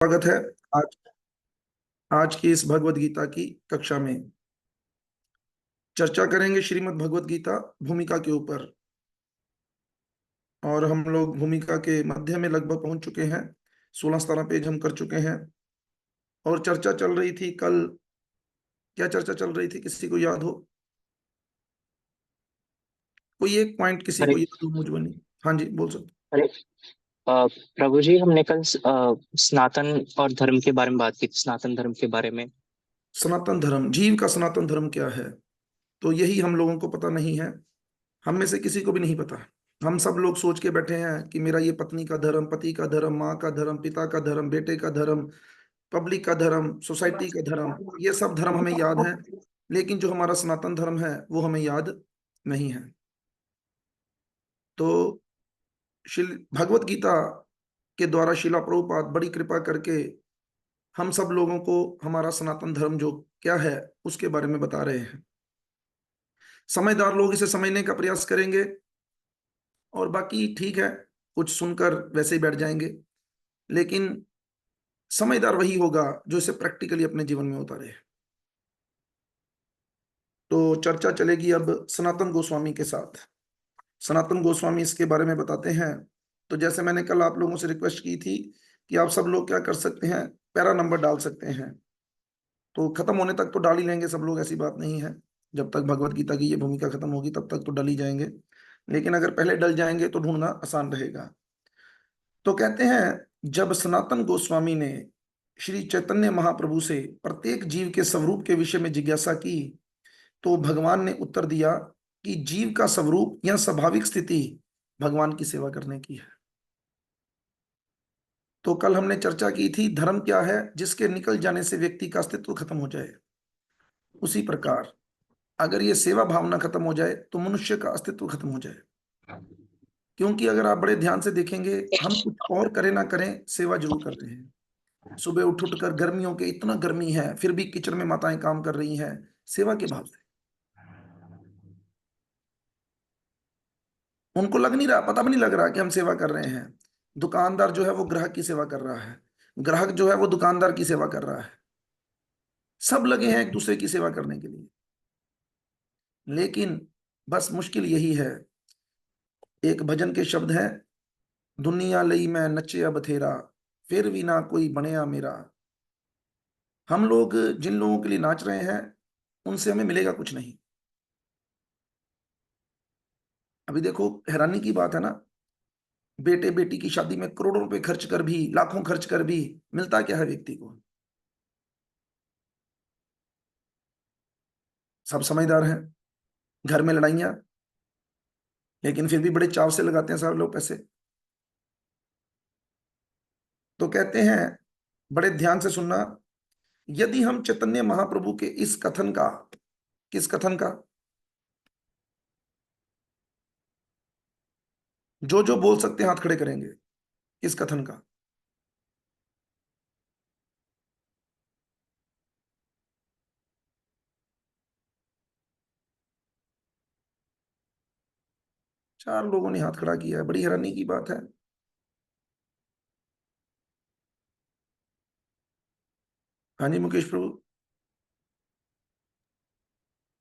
स्वागत है आज आज की इस भगवत गीता की कक्षा में। चर्चा करेंगे श्रीमद् भगवत गीता भूमिका के ऊपर। और हम लोग भूमिका के मध्य में लगभग पहुंच चुके हैं। 16-17 पेज हम कर चुके हैं। और चर्चा चल रही थी कल। क्या चर्चा चल रही थी, किसी को याद हो? कोई एक पॉइंट किसी अरे को याद हो? मुझे नहीं। हाँ जी, बोल सकते। अरे प्रभु जी, हमने कल सनातन और धर्म के बारे में बात की थी, सनातन धर्म के बारे में। सनातन धर्म, जीव का सनातन धर्म क्या है? तो यही हम लोगों को पता नहीं है। हम में से किसी को भी नहीं पता। हम सब लोग सोच के बैठे हैं कि मेरा ये पत्नी का धर्म, पति का धर्म, माँ का धर्म, पिता का धर्म, बेटे का धर्म, पब्लिक का धर्म, सोसाइटी का धर्म, ये सब धर्म हमें याद है। लेकिन जो हमारा सनातन धर्म है वो हमें याद नहीं है। तो शिल भगवत गीता के द्वारा शिला प्रभुपाद बड़ी कृपा करके हम सब लोगों को हमारा सनातन धर्म जो क्या है उसके बारे में बता रहे हैं। समझदार लोग इसे समझने का प्रयास करेंगे और बाकी ठीक है, कुछ सुनकर वैसे ही बैठ जाएंगे। लेकिन समझदार वही होगा जो इसे प्रैक्टिकली अपने जीवन में उतारे। तो चर्चा चलेगी अब सनातन गोस्वामी के साथ। सनातन गोस्वामी इसके बारे में बताते हैं। तो जैसे मैंने कल आप लोगों से रिक्वेस्ट की थी कि आप सब लोग क्या कर सकते हैं, पैरा नंबर डाल सकते हैं। तो खत्म होने तक तो डाल ही लेंगे सब लोग, ऐसी बात नहीं है। जब तक भगवत गीता की ये भूमिका खत्म होगी तब तक तो डल ही जाएंगे। लेकिन अगर पहले डल जाएंगे तो ढूंढना आसान रहेगा। तो कहते हैं, जब सनातन गोस्वामी ने श्री चैतन्य महाप्रभु से प्रत्येक जीव के स्वरूप के विषय में जिज्ञासा की, तो भगवान ने उत्तर दिया कि जीव का स्वरूप या स्वाभाविक स्थिति भगवान की सेवा करने की है। तो कल हमने चर्चा की थी, धर्म क्या है? जिसके निकल जाने से व्यक्ति का अस्तित्व खत्म हो जाए। उसी प्रकार अगर ये सेवा भावना खत्म हो जाए तो मनुष्य का अस्तित्व खत्म हो जाए। क्योंकि अगर आप बड़े ध्यान से देखेंगे, हम कुछ और करें ना करें, सेवा जरूर कर रहे हैं। सुबह उठ उठ कर, गर्मियों के इतना गर्मी है फिर भी किचन में माताएं काम कर रही हैं, सेवा के भाव से। उनको लग नहीं रहा, पता भी नहीं लग रहा कि हम सेवा कर रहे हैं। दुकानदार जो है वो ग्राहक की सेवा कर रहा है, ग्राहक जो है वो दुकानदार की सेवा कर रहा है। सब लगे हैं एक दूसरे की सेवा करने के लिए। लेकिन बस मुश्किल यही है। एक भजन के शब्द हैं, दुनिया लई मैं नचे बथेरा, फिर भी ना कोई बनया मेरा। हम लोग जिन लोगों के लिए नाच रहे हैं उनसे हमें मिलेगा कुछ नहीं। अभी देखो, हैरानी की बात है ना, बेटे बेटी की शादी में करोड़ों रुपए खर्च कर भी, लाखों खर्च कर भी मिलता क्या है व्यक्ति को? सब समझदार हैं। घर में लड़ाइयां, लेकिन फिर भी बड़े चाव से लगाते हैं सब लोग पैसे। तो कहते हैं, बड़े ध्यान से सुनना, यदि हम चैतन्य महाप्रभु के इस कथन का, किस कथन का? जो जो बोल सकते हैं हाथ खड़े करेंगे। किस कथन का? चार लोगों ने हाथ खड़ा किया है, बड़ी हैरानी की बात है। हाँ जी, मुकेश प्रभु।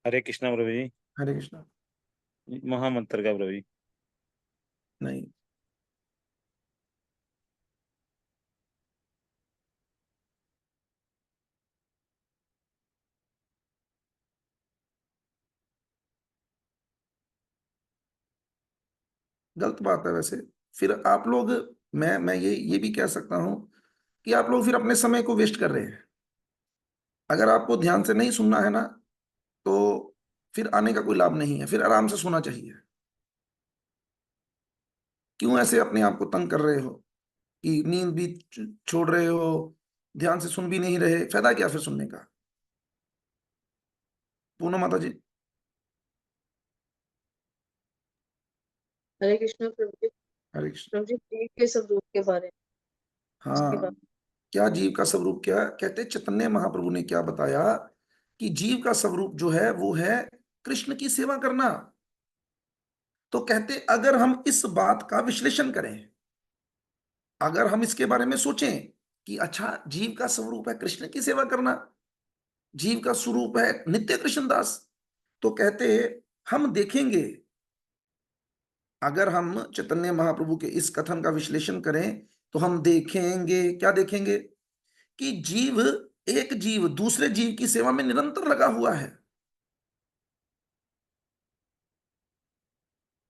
हरे कृष्णा प्रभु जी। हरे कृष्णा। महामंत्र का प्रभु जी। नहीं। गलत बात है वैसे। फिर आप लोग, मैं ये भी कह सकता हूं कि आप लोग फिर अपने समय को वेस्ट कर रहे हैं। अगर आपको ध्यान से नहीं सुनना है ना, तो फिर आने का कोई लाभ नहीं है। फिर आराम से सुनना चाहिए। क्यों ऐसे अपने आप को तंग कर रहे हो कि नींद भी छोड़ रहे हो, ध्यान से सुन भी नहीं रहे? फायदा क्या फिर सुनने का? पूनम माता जी। हरे कृष्ण प्रभु जी। हरे कृष्ण। प्रभु जी, जीव के स्वरूप के बारे में उसकी हाँ, बात। क्या जीव का स्वरूप क्या है? कहते चैतन्य महाप्रभु ने क्या बताया कि जीव का स्वरूप जो है वो है कृष्ण की सेवा करना। तो कहते अगर हम इस बात का विश्लेषण करें, अगर हम इसके बारे में सोचें कि अच्छा, जीव का स्वरूप है कृष्ण की सेवा करना, जीव का स्वरूप है नित्य कृष्णदास। तो कहते हम देखेंगे, अगर हम चैतन्य महाप्रभु के इस कथन का विश्लेषण करें तो हम देखेंगे, क्या देखेंगे, कि जीव, एक जीव दूसरे जीव की सेवा में निरंतर लगा हुआ है,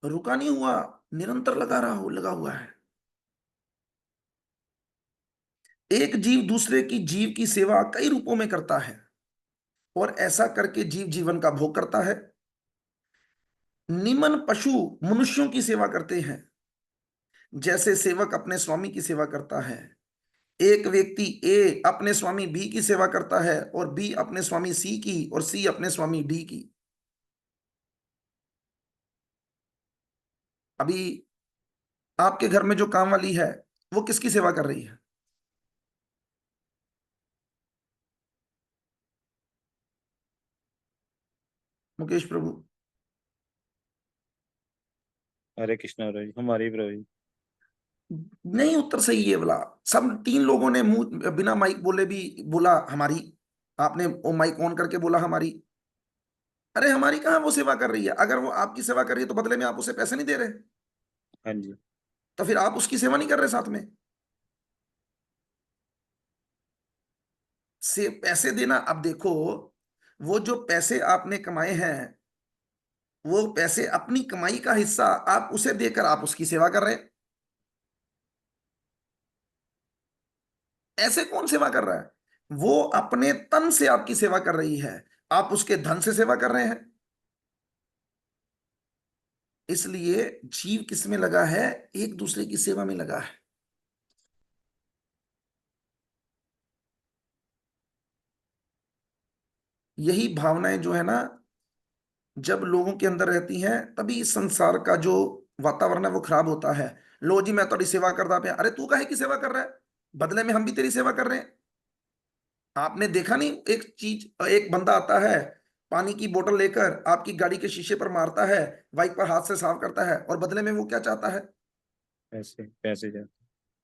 रुका नहीं हुआ, निरंतर लगा हुआ है। एक जीव दूसरे की जीव की सेवा कई रूपों में करता है, और ऐसा करके जीव जीवन का भोग करता है। निमन पशु मनुष्यों की सेवा करते हैं, जैसे सेवक अपने स्वामी की सेवा करता है। एक व्यक्ति ए अपने स्वामी बी की सेवा करता है, और बी अपने स्वामी सी की, और सी अपने स्वामी डी की। अभी आपके घर में जो काम वाली है, वो किसकी सेवा कर रही है? मुकेश प्रभु। हरे कृष्णा प्रभु जी, हमारी प्रभु जी। नहीं, उत्तर सही है बोला। सब तीन लोगों ने मुंह बिना माइक बोले भी बोला हमारी। आपने वो माइक ऑन करके बोला हमारी। अरे हमारी कहाँ वो सेवा कर रही है? अगर वो आपकी सेवा कर रही है तो बदले में आप उसे पैसे नहीं दे रहे, हाँ जी। तो फिर आप उसकी सेवा नहीं कर रहे साथ में। से पैसे देना, अब देखो, वो जो पैसे आपने कमाए हैं, वो पैसे अपनी कमाई का हिस्सा आप उसे देकर आप उसकी सेवा कर रहे हैं। ऐसे कौन सेवा कर रहा है? वो अपने तन से आपकी सेवा कर रही है, आप उसके धन से सेवा कर रहे हैं। इसलिए जीव किस में लगा है? एक दूसरे की सेवा में लगा है। यही भावनाएं जो है ना, जब लोगों के अंदर रहती हैं, तभी इस संसार का जो वातावरण है वो खराब होता है। लो जी, मैं तेरी सेवा करता पे, अरे तू काहे की सेवा कर रहा है? बदले में हम भी तेरी सेवा कर रहे हैं। आपने देखा नहीं, एक चीज, एक बंदा आता है, पानी की बोतल लेकर आपकी गाड़ी के शीशे पर मारता है, वाइपर हाथ से साफ करता है, और बदले में वो क्या चाहता है? पैसे पैसे जा।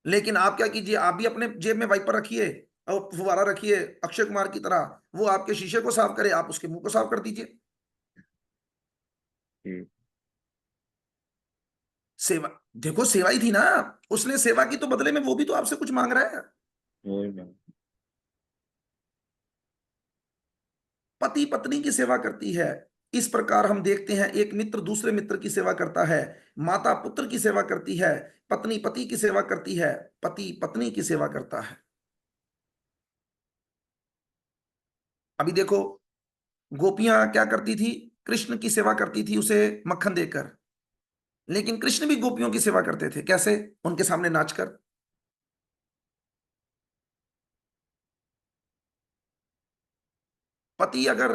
लेकिन आप क्या कीजिए, आप भी अपने जेब में वाइपर रखिए और फुवारा रखिए, अक्षय कुमार की तरह, वो आपके शीशे को साफ करे, आप उसके मुंह को साफ कर दीजिए। जी। सेवा, देखो सेवा ही थी ना, उसने सेवा की तो बदले में वो भी तो आपसे कुछ मांग रहा है। वही ना। पति पत्नी की सेवा करती है। इस प्रकार हम देखते हैं, एक मित्र दूसरे मित्र की सेवा करता है, माता पुत्र की सेवा करती है, पत्नी पति की सेवा करती है, पति पत्नी की सेवा करता है। अभी देखो, गोपियां क्या करती थी? कृष्ण की सेवा करती थी उसे मक्खन देकर। लेकिन कृष्ण भी गोपियों की सेवा करते थे, कैसे? उनके सामने नाचकर। पति अगर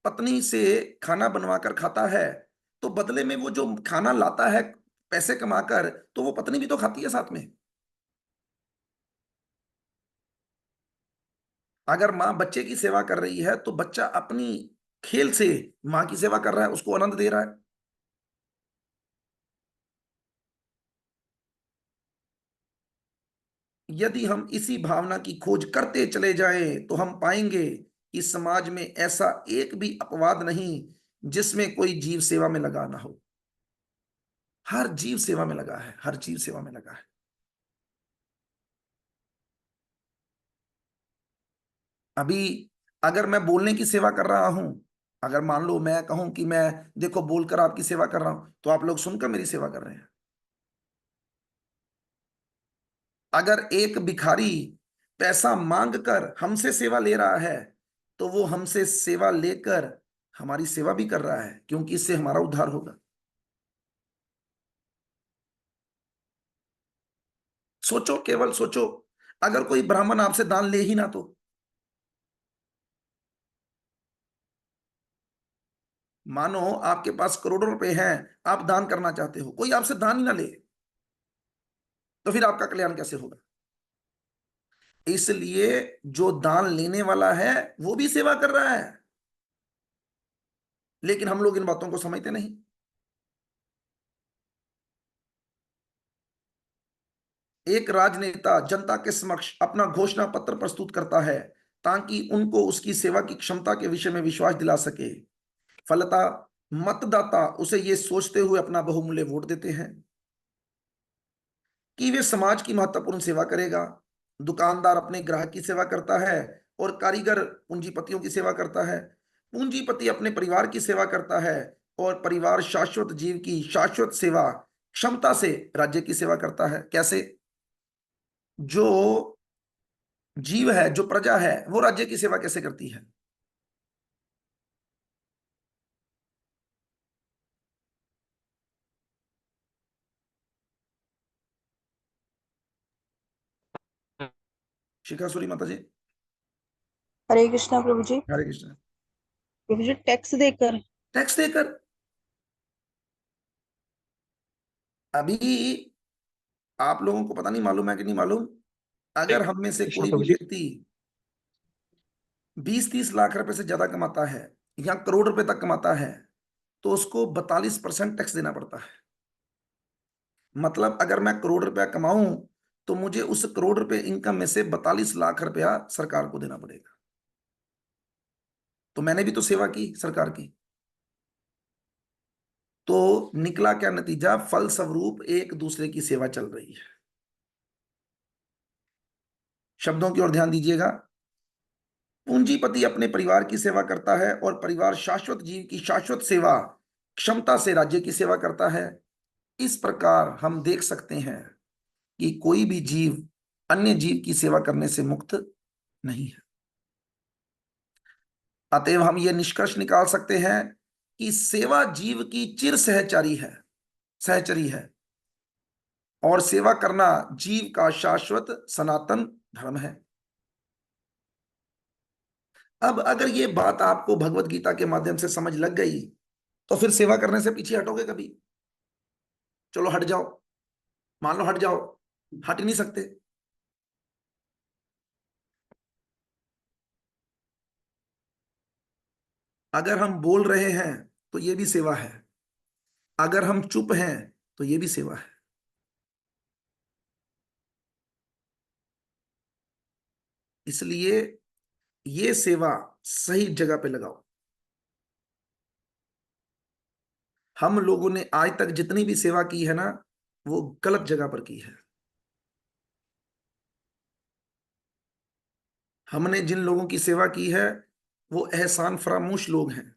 पत्नी से खाना बनवा कर खाता है, तो बदले में वो जो खाना लाता है पैसे कमाकर, तो वो पत्नी भी तो खाती है साथ में। अगर माँ बच्चे की सेवा कर रही है, तो बच्चा अपनी खेल से माँ की सेवा कर रहा है, उसको आनंद दे रहा है। यदि हम इसी भावना की खोज करते चले जाएं, तो हम पाएंगे कि समाज में ऐसा एक भी अपवाद नहीं जिसमें कोई जीव सेवा में लगा ना हो। हर जीव सेवा में लगा है, हर जीव सेवा में लगा है। अभी अगर मैं बोलने की सेवा कर रहा हूं, अगर मान लो मैं कहूं कि मैं, देखो, बोलकर आपकी सेवा कर रहा हूं, तो आप लोग सुनकर मेरी सेवा कर रहे हैं। अगर एक भिखारी पैसा मांग कर हमसे सेवा ले रहा है, तो वो हमसे सेवा लेकर हमारी सेवा भी कर रहा है, क्योंकि इससे हमारा उद्धार होगा। सोचो, केवल सोचो, अगर कोई ब्राह्मण आपसे दान ले ही ना, तो मानो आपके पास करोड़ों रुपए हैं, आप दान करना चाहते हो, कोई आपसे दान ही ना ले, तो फिर आपका कल्याण कैसे होगा? इसलिए जो दान लेने वाला है वो भी सेवा कर रहा है, लेकिन हम लोग इन बातों को समझते नहीं। एक राजनेता जनता के समक्ष अपना घोषणा पत्र प्रस्तुत करता है ताकि उनको उसकी सेवा की क्षमता के विषय में विश्वास दिला सके। फलतः मतदाता उसे ये सोचते हुए अपना बहुमूल्य वोट देते हैं कि वे समाज की महत्वपूर्ण सेवा करेगा। दुकानदार अपने ग्राहक की सेवा करता है और कारीगर पूंजीपतियों की सेवा करता है। पूंजीपति अपने परिवार की सेवा करता है और परिवार शाश्वत जीव की शाश्वत सेवा क्षमता से राज्य की सेवा करता है। कैसे? जो जीव है, जो प्रजा है, वो राज्य की सेवा कैसे करती है? शिखासुरी माता जी। हरे कृष्णा प्रभु जी। हरे कृष्ण। प्रभु जी टैक्स देकर। टैक्स देकर। अभी आप लोगों को पता नहीं मालूम है कि नहीं मालूम, अगर हम में से कृष्ण कोई भी प्रभु जी। व्यक्ति 20-30 लाख रुपए से ज्यादा कमाता है या करोड़ रुपए तक कमाता है तो उसको 42% टैक्स देना पड़ता है। मतलब अगर मैं करोड़ रुपया कमाऊं तो मुझे उस करोड़ रुपए इनकम में से 42 लाख रुपया सरकार को देना पड़ेगा। तो मैंने भी तो सेवा की सरकार की। तो निकला क्या नतीजा? फलस्वरूप एक दूसरे की सेवा चल रही है। शब्दों की ओर ध्यान दीजिएगा। पूंजीपति अपने परिवार की सेवा करता है और परिवार शाश्वत जीव की शाश्वत सेवा क्षमता से राज्य की सेवा करता है। इस प्रकार हम देख सकते हैं कि कोई भी जीव अन्य जीव की सेवा करने से मुक्त नहीं है। अतएव हम यह निष्कर्ष निकाल सकते हैं कि सेवा जीव की चिर सहचरी है और सेवा करना जीव का शाश्वत सनातन धर्म है। अब अगर ये बात आपको भगवत गीता के माध्यम से समझ लग गई तो फिर सेवा करने से पीछे हटोगे कभी? चलो हट जाओ, मान लो हट जाओ, हट नहीं सकते। अगर हम बोल रहे हैं तो ये भी सेवा है, अगर हम चुप हैं तो ये भी सेवा है। इसलिए ये सेवा सही जगह पे लगाओ। हम लोगों ने आज तक जितनी भी सेवा की है ना, वो गलत जगह पर की है। हमने जिन लोगों की सेवा की है वो एहसान फरामोश लोग हैं,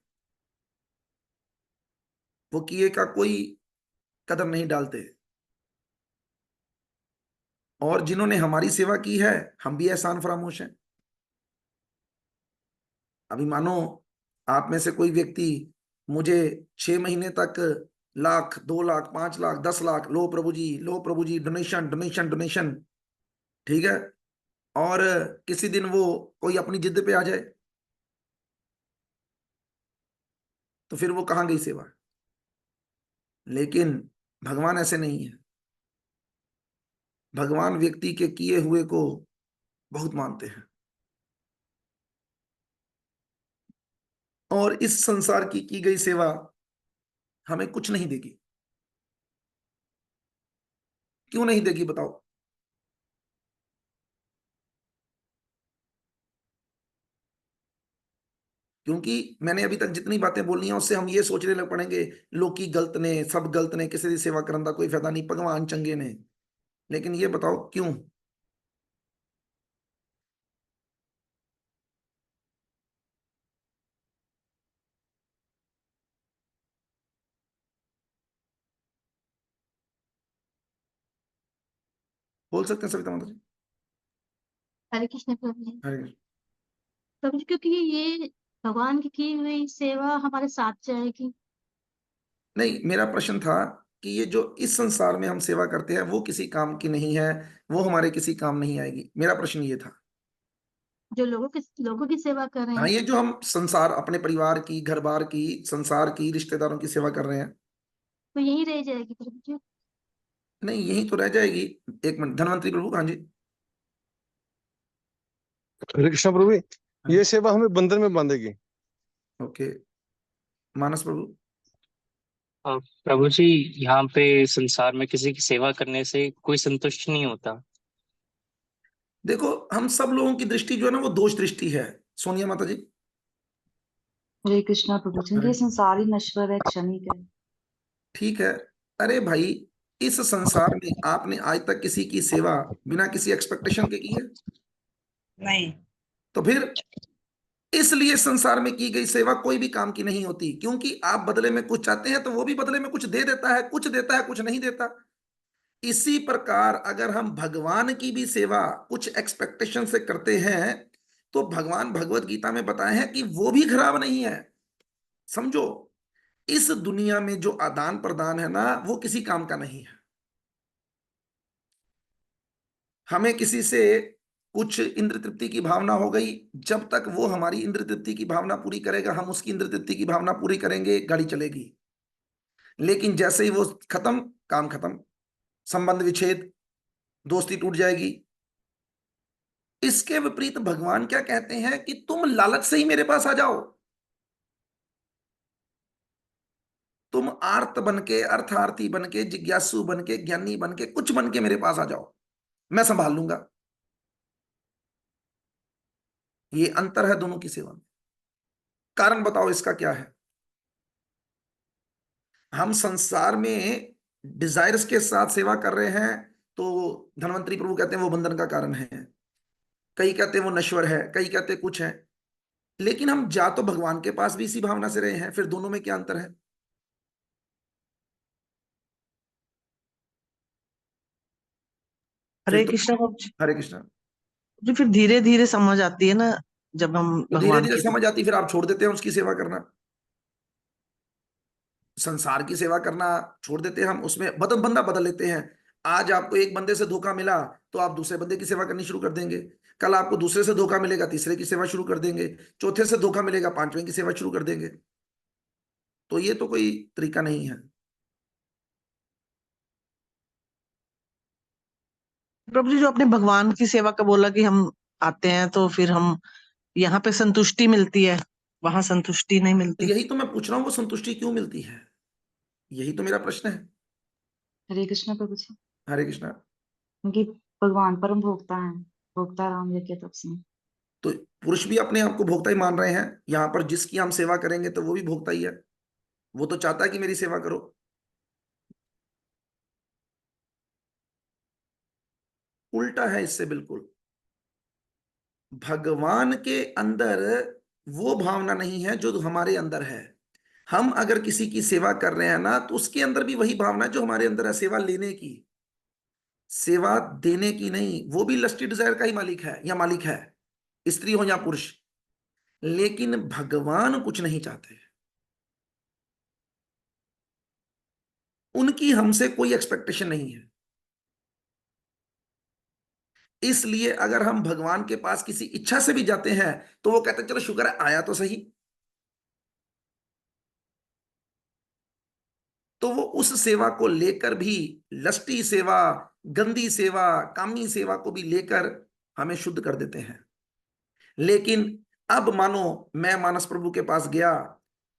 वो किए का कोई कदर नहीं डालते। और जिन्होंने हमारी सेवा की है, हम भी एहसान फरामोश हैं। अभी मानो आप में से कोई व्यक्ति मुझे 6 महीने तक लाख, 2 लाख, 5 लाख, 10 लाख, लो प्रभु जी, लो प्रभु जी, डोनेशन डोनेशन डोनेशन, ठीक है, और किसी दिन वो कोई अपनी जिद पे आ जाए तो फिर वो कहाँ गई सेवा? लेकिन भगवान ऐसे नहीं है। भगवान व्यक्ति के किए हुए को बहुत मानते हैं और इस संसार की गई सेवा हमें कुछ नहीं देगी। क्यों नहीं देगी बताओ? क्योंकि मैंने अभी तक जितनी बातें बोली हैं उससे हम ये सोचने लग पड़ेंगे लोकी गलत ने, सब गलत ने, किसी की सेवा करने का कोई फायदा नहीं, भगवान चंगे ने। लेकिन ये बताओ क्यों? बोल सकते हैं सविता माता जी? हरे कृष्ण प्रभु जी। हरे कृष्ण। प्रभु जी क्योंकि ये भगवान की हुई सेवा हमारे साथ जाएगी। नहीं, मेरा प्रश्न था कि ये जो इस संसार में हम सेवा करते हैं वो किसी काम की नहीं है, वो हमारे किसी काम नहीं आएगी। मेरा प्रश्न ये था। जो लोगों की सेवा कर रहे हाँ, हैं ये जो हम संसार, अपने परिवार की, घर बार की, संसार की, रिश्तेदारों की सेवा कर रहे हैं, तो यही रह जाएगी प्रभु जी। नहीं यही तो रह जाएगी। एक मिनट, धनवंतरी प्रभु। हाँ जी। हरे कृष्ण प्रभु, हाँ, ये सेवा हमें बंधन में बांधेगी। ओके। मानस प्रभु। प्रभु जी, यहाँ पे संसार में किसी की सेवा करने से कोई संतुष्ट नहीं होता। देखो, हम सब लोगों की दृष्टि जो है ना वो दोष दृष्टि है। सोनिया माता जी। हरे कृष्णा प्रभु जी, ये संसार ही नश्वर है, क्षणिक है। ठीक है। अरे भाई, इस संसार में आपने आज तक किसी की सेवा बिना किसी एक्सपेक्टेशन के की है? नहीं। तो फिर इसलिए संसार में की गई सेवा कोई भी काम की नहीं होती, क्योंकि आप बदले में कुछ चाहते हैं तो वो भी बदले में कुछ दे देता है, कुछ देता है कुछ नहीं देता। इसी प्रकार अगर हम भगवान की भी सेवा कुछ एक्सपेक्टेशन से करते हैं तो भगवान भगवत गीता में बताए हैं कि वो भी खराब नहीं है। समझो, इस दुनिया में जो आदान प्रदान है ना वो किसी काम का नहीं है। हमें किसी से कुछ इंद्र तृप्ति की भावना हो गई, जब तक वो हमारी इंद्र तृप्ति की भावना पूरी करेगा हम उसकी इंद्र तृप्ति की भावना पूरी करेंगे, गाड़ी चलेगी। लेकिन जैसे ही वो खत्म, काम खत्म, संबंध विच्छेद, दोस्ती टूट जाएगी। इसके विपरीत भगवान क्या कहते हैं कि तुम लालच से ही मेरे पास आ जाओ, तुम आर्त बनके, अर्थार्थी बनके, जिज्ञासु बनके, ज्ञानी बनके, कुछ बनके मेरे पास आ जाओ, मैं संभाल लूंगा। ये अंतर है दोनों की सेवा में। कारण बताओ इसका क्या है? हम संसार में डिजायर्स के साथ सेवा कर रहे हैं तो धनवंतरी प्रभु कहते हैं वो बंधन का कारण है, कई कहते हैं वो नश्वर है, कई कहते हैं कुछ है। लेकिन हम जा तो भगवान के पास भी इसी भावना से रहे हैं, फिर दोनों में क्या अंतर है? फिर हरे तो कृष्णा बाबू जी। हरे कृष्णा। जी, फिर धीरे धीरे समझ आती है ना, जब हम तो धीरे भगवान धीरे की। समझ आती, फिर आप छोड़ देते हैं उसकी सेवा करना, संसार की सेवा करना छोड़ देते हैं हम, उसमें बंदा बदल लेते हैं। आज आपको एक बंदे से धोखा मिला तो आप दूसरे बंदे की सेवा करनी शुरू कर देंगे, कल आपको दूसरे से धोखा मिलेगा तीसरे की सेवा शुरू कर देंगे, चौथे से धोखा मिलेगा पांचवें की सेवा शुरू कर देंगे। तो ये तो कोई तरीका नहीं है। प्रभु जी, जो आपने भगवान की सेवा का बोला कि हम आते हैं तो फिर हम यहाँ पे संतुष्टि मिलती है, वहां संतुष्टि नहीं तो मिलती। यही तो मैं पूछ रहा हूँ, वो संतुष्टि क्यों मिलती है? यही तो मेरा प्रश्न है। हरे कृष्णा प्रभु जी, हरे कृष्णा। क्योंकि भगवान परम भोक्ता है, भोक्ता राम यज्ञ तप से। तो पुरुष भी अपने आप को भोक्ता ही मान रहे हैं, यहाँ पर जिसकी हम सेवा करेंगे तो वो भी भोक्ता ही है, वो तो चाहता है कि मेरी सेवा करो। उल्टा है इससे बिल्कुल। भगवान के अंदर वो भावना नहीं है जो हमारे अंदर है। हम अगर किसी की सेवा कर रहे हैं ना तो उसके अंदर भी वही भावना है जो हमारे अंदर है, सेवा लेने की, सेवा देने की नहीं। वो भी लस्टी डिजायर का ही मालिक है या मालिक है, स्त्री हो या पुरुष। लेकिन भगवान कुछ नहीं चाहते, उनकी हमसे कोई एक्सपेक्टेशन नहीं है। इसलिए अगर हम भगवान के पास किसी इच्छा से भी जाते हैं तो वो कहते हैं चलो शुक्र है आया तो सही। तो वो उस सेवा को लेकर भी, लस्टी सेवा, गंदी सेवा, कामी सेवा को भी लेकर हमें शुद्ध कर देते हैं। लेकिन अब मानो मैं मानस प्रभु के पास गया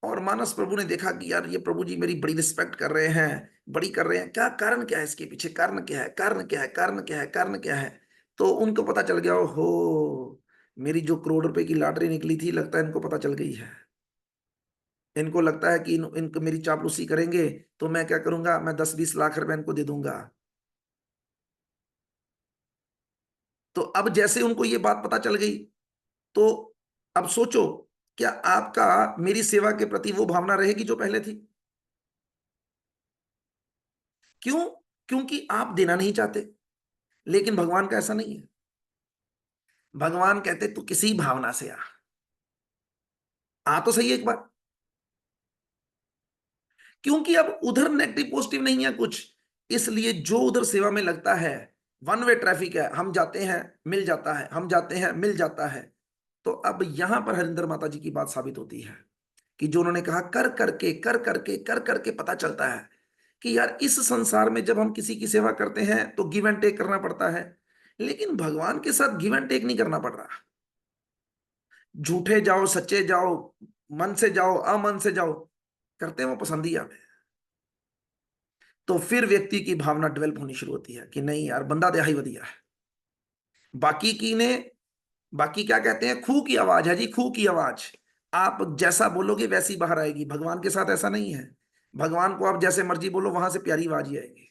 और मानस प्रभु ने देखा कि यार ये प्रभु जी मेरी बड़ी रिस्पेक्ट कर रहे हैं, बड़ी कर रहे हैं, क्या कारण क्या है इसके पीछे, कारण क्या है, कारण क्या है, कारण क्या है, कारण क्या है। तो उनको पता चल गया, हो मेरी जो करोड़ रुपए की लॉटरी निकली थी लगता है इनको पता चल गई है। इनको लगता है कि इनको मेरी चापलूसी करेंगे तो मैं क्या करूंगा, मैं 10-20 लाख रुपए इनको दे दूंगा। तो अब जैसे उनको ये बात पता चल गई तो अब सोचो, क्या आपका मेरी सेवा के प्रति वो भावना रहेगी जो पहले थी? क्यों? क्योंकि आप देना नहीं चाहते। लेकिन भगवान का ऐसा नहीं है। भगवान कहते तू किसी भावना से आ तो सही एक बार। क्योंकि अब उधर नेगेटिव पॉजिटिव नहीं है कुछ, इसलिए जो उधर सेवा में लगता है वन वे ट्रैफिक है, हम जाते हैं मिल जाता है, हम जाते हैं मिल जाता है। तो अब यहां पर हरिंदर माता जी की बात साबित होती है कि जो उन्होंने कहा कर करके कर करके कर करके पता चलता है कि यार इस संसार में जब हम किसी की सेवा करते हैं तो गिव एंड टेक करना पड़ता है, लेकिन भगवान के साथ गिव एंड टेक नहीं करना पड़ रहा। झूठे जाओ सच्चे जाओ, मन से जाओ अमन से जाओ, करते हैं वो पसंद ही हमें। तो फिर व्यक्ति की भावना डेवलप होनी शुरू होती है कि नहीं यार, बंदा दया ही वधिया है। बाकी क्या कहते हैं, खूह की आवाज है जी, खूह की आवाज। आप जैसा बोलोगे वैसी बाहर आएगी। भगवान के साथ ऐसा नहीं है। भगवान को आप जैसे मर्जी बोलो, वहां से प्यारी आवाज ही आएगी।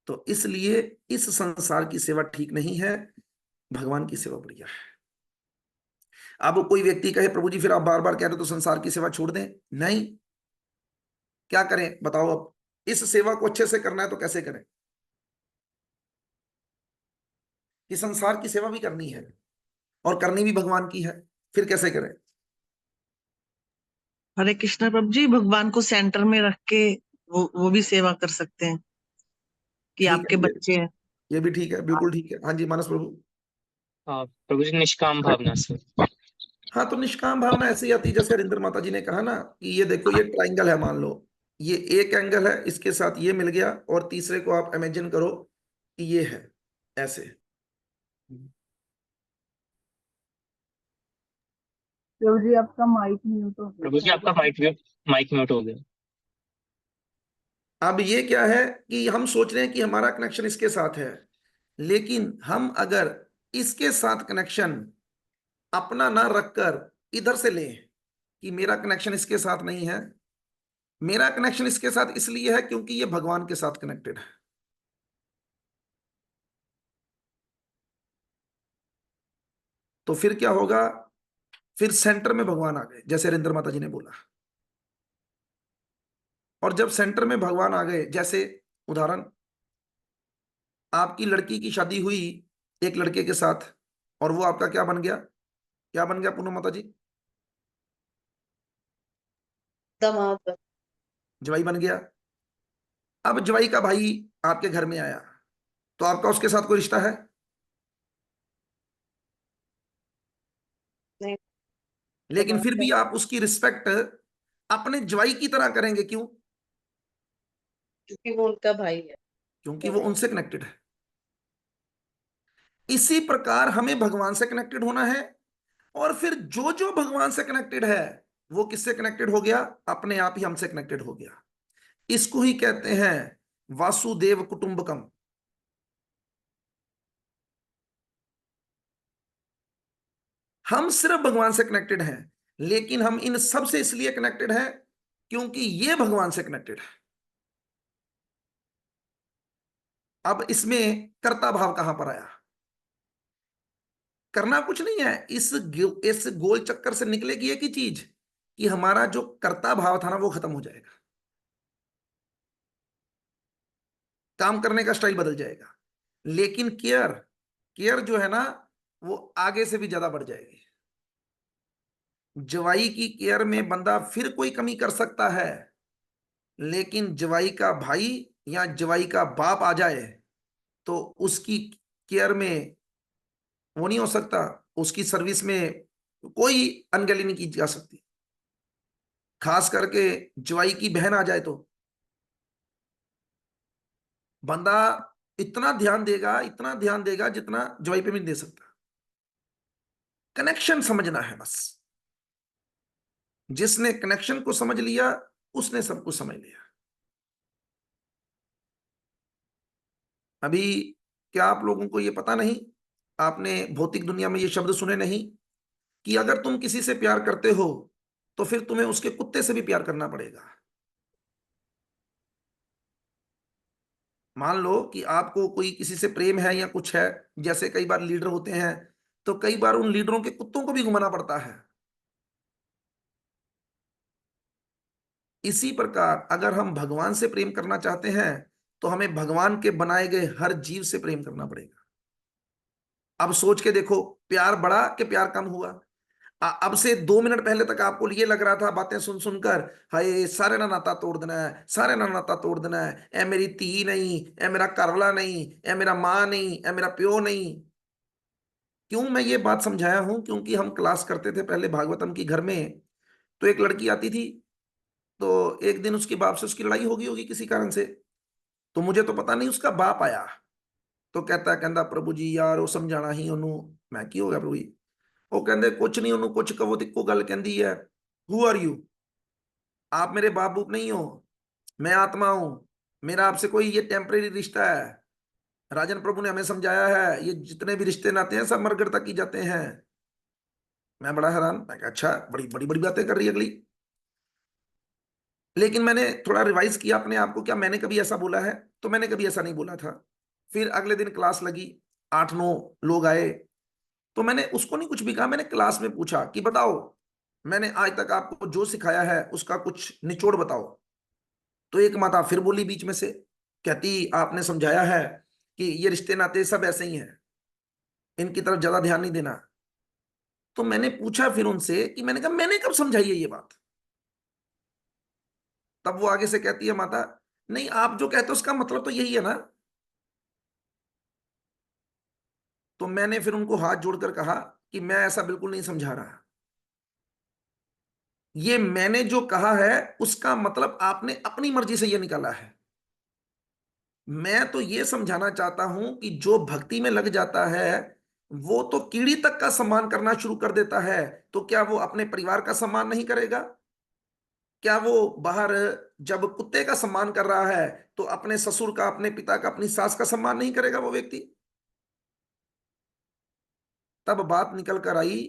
तो इसलिए इस संसार की सेवा ठीक नहीं है, भगवान की सेवा बढ़िया है। अब कोई व्यक्ति कहे प्रभु जी फिर आप बार बार कह रहे हो तो संसार की सेवा छोड़ दें, नहीं, क्या करें बताओ। अब इस सेवा को अच्छे से करना है तो कैसे करें, कि संसार की सेवा भी करनी है और करनी भी भगवान की है, फिर कैसे करें। हरे कृष्णा प्रभु जी, भगवान को सेंटर में रख के वो भी सेवा कर सकते हैं कि ठीक आपके है, बच्चे हैं। ये भी ठीक है, बिल्कुल ठीक है। हाँ जी मानस प्रभु। प्रभु जी निष्काम भावना से। हाँ, तो निष्काम भावना ऐसे ही आती है जैसे हरिंदर माता जी ने कहा ना कि ये देखो, ये ट्राइंगल है, मान लो ये एक एंगल है, इसके साथ ये मिल गया, और तीसरे को आप इमेजिन करो कि ये है ऐसे। प्रभु जी आपका माइक म्यूट हो गया। प्रभु जी आपका माइक म्यूट हो गया। अब ये क्या है कि हम सोच रहे हैं कि हमारा कनेक्शन इसके साथ है, लेकिन हम अगर इसके साथ कनेक्शन अपना ना रखकर इधर से लें कि मेरा कनेक्शन इसके साथ नहीं है, मेरा कनेक्शन इसके साथ इसलिए है क्योंकि ये भगवान के साथ कनेक्टेड है, तो फिर क्या होगा, फिर सेंटर में भगवान आ गए जैसे हरिंदर माता जी ने बोला। और जब सेंटर में भगवान आ गए, जैसे उदाहरण, आपकी लड़की की शादी हुई एक लड़के के साथ, और वो आपका क्या बन गया, क्या बन गया पूनम माता जी, दामाद। जवाई बन गया। अब जवाई का भाई आपके घर में आया, तो आपका उसके साथ कोई रिश्ता है नहीं। लेकिन फिर भी आप उसकी रिस्पेक्ट अपने जवाई की तरह करेंगे, क्यों, क्योंकि वो उनका भाई है। क्योंकि वो उनसे कनेक्टेड है। इसी प्रकार हमें भगवान से कनेक्टेड होना है, और फिर जो जो भगवान से कनेक्टेड है वो किससे कनेक्टेड हो गया, अपने आप ही हमसे कनेक्टेड हो गया। इसको ही कहते हैं वासुदेव कुटुंबकम। हम सिर्फ भगवान से कनेक्टेड हैं, लेकिन हम इन सब से इसलिए कनेक्टेड हैं क्योंकि ये भगवान से कनेक्टेड है। अब इसमें कर्ता भाव कहां पर आया, करना कुछ नहीं है, इस गोल चक्कर से निकलेगी एक ही चीज कि हमारा जो कर्ता भाव था ना वो खत्म हो जाएगा, काम करने का स्टाइल बदल जाएगा, लेकिन केयर जो है ना वो आगे से भी ज्यादा बढ़ जाएगी। जवाई की केयर में बंदा फिर कोई कमी कर सकता है, लेकिन जवाई का भाई या जवाई का बाप आ जाए तो उसकी केयर में वो नहीं हो सकता, उसकी सर्विस में कोई अनगली नहीं की जा सकती। खास करके जवाई की बहन आ जाए तो बंदा इतना ध्यान देगा जितना जवाई पे भी नहीं दे सकता। कनेक्शन समझना है बस, जिसने कनेक्शन को समझ लिया उसने सब कुछ समझ लिया। अभी क्या आप लोगों को ये पता नहीं, आपने भौतिक दुनिया में ये शब्द सुने नहीं कि अगर तुम किसी से प्यार करते हो तो फिर तुम्हें उसके कुत्ते से भी प्यार करना पड़ेगा। मान लो कि आपको कोई किसी से प्रेम है या कुछ है, जैसे कई बार लीडर होते हैं तो कई बार उन लीडरों के कुत्तों को भी घुमाना पड़ता है। इसी प्रकार अगर हम भगवान से प्रेम करना चाहते हैं तो हमें भगवान के बनाए गए हर जीव से प्रेम करना पड़ेगा। अब सोच के देखो, प्यार बढ़ा कि प्यार कम हुआ। अब से 2 मिनट पहले तक आपको ये लग रहा था बातें सुन सुनकर, हाय सारे ना नाता तोड़ देना है, सारे ना नाता तोड़ देना है, ए मेरी धी नहीं, ए मेरा घरवाला नहीं, ए मेरा मां नहीं, ए मेरा प्यो नहीं। क्यों मैं ये बात समझाया हूं, क्योंकि हम क्लास करते थे पहले भागवतम की घर में, तो एक लड़की आती थी, तो एक दिन उसके बाप से उसकी लड़ाई हो गई होगी किसी कारण से, तो मुझे तो पता नहीं, उसका बाप आया तो कहता प्रभु जी यार वो समझाना ही ਉਹਨੂੰ। मैं की हो गया प्रभु जी, वो कहते कुछ नहीं, ਉਹਨੂੰ कुछ कहो तो इको गल कहती है, हु आर यू, आप मेरे बाप बूप नहीं हो, मैं आत्मा हूं, मेरा आपसे कोई ये टेम्परेरी रिश्ता है। राजन प्रभु ने हमें समझाया है ये जितने भी रिश्ते नाते हैं सब मरकर तक की जाते हैं। मैं बड़ा हैरान, मैं कहा, अच्छा बड़ी बड़ी बड़ी बातें कर रही है अगली। लेकिन मैंने थोड़ा रिवाइज किया अपने आप को, क्या मैंने कभी ऐसा बोला है? तो मैंने कभी ऐसा नहीं बोला था। फिर अगले दिन क्लास लगी, 8-9 लोग आए, तो मैंने उसको नहीं कुछ भी कहा, मैंने क्लास में पूछा कि बताओ मैंने आज तक आपको जो सिखाया है उसका कुछ निचोड़ बताओ। तो एक माता फिर बोली बीच में से, कहती आपने समझाया है कि ये रिश्ते नाते सब ऐसे ही हैं, इनकी तरफ ज्यादा ध्यान नहीं देना। तो मैंने पूछा फिर उनसे कि मैंने कहा मैंने कब समझाई है ये बात? तब वो आगे से कहती है माता, नहीं आप जो कहते हो उसका मतलब तो यही है ना। तो मैंने फिर उनको हाथ जोड़कर कहा कि मैं ऐसा बिल्कुल नहीं समझा रहा, ये मैंने जो कहा है उसका मतलब आपने अपनी मर्जी से ये निकाला है। मैं तो ये समझाना चाहता हूं कि जो भक्ति में लग जाता है वो तो कीड़ी तक का सम्मान करना शुरू कर देता है, तो क्या वो अपने परिवार का सम्मान नहीं करेगा? क्या वो बाहर जब कुत्ते का सम्मान कर रहा है तो अपने ससुर का, अपने पिता का, अपनी सास का सम्मान नहीं करेगा वो व्यक्ति? तब बात निकल कर आई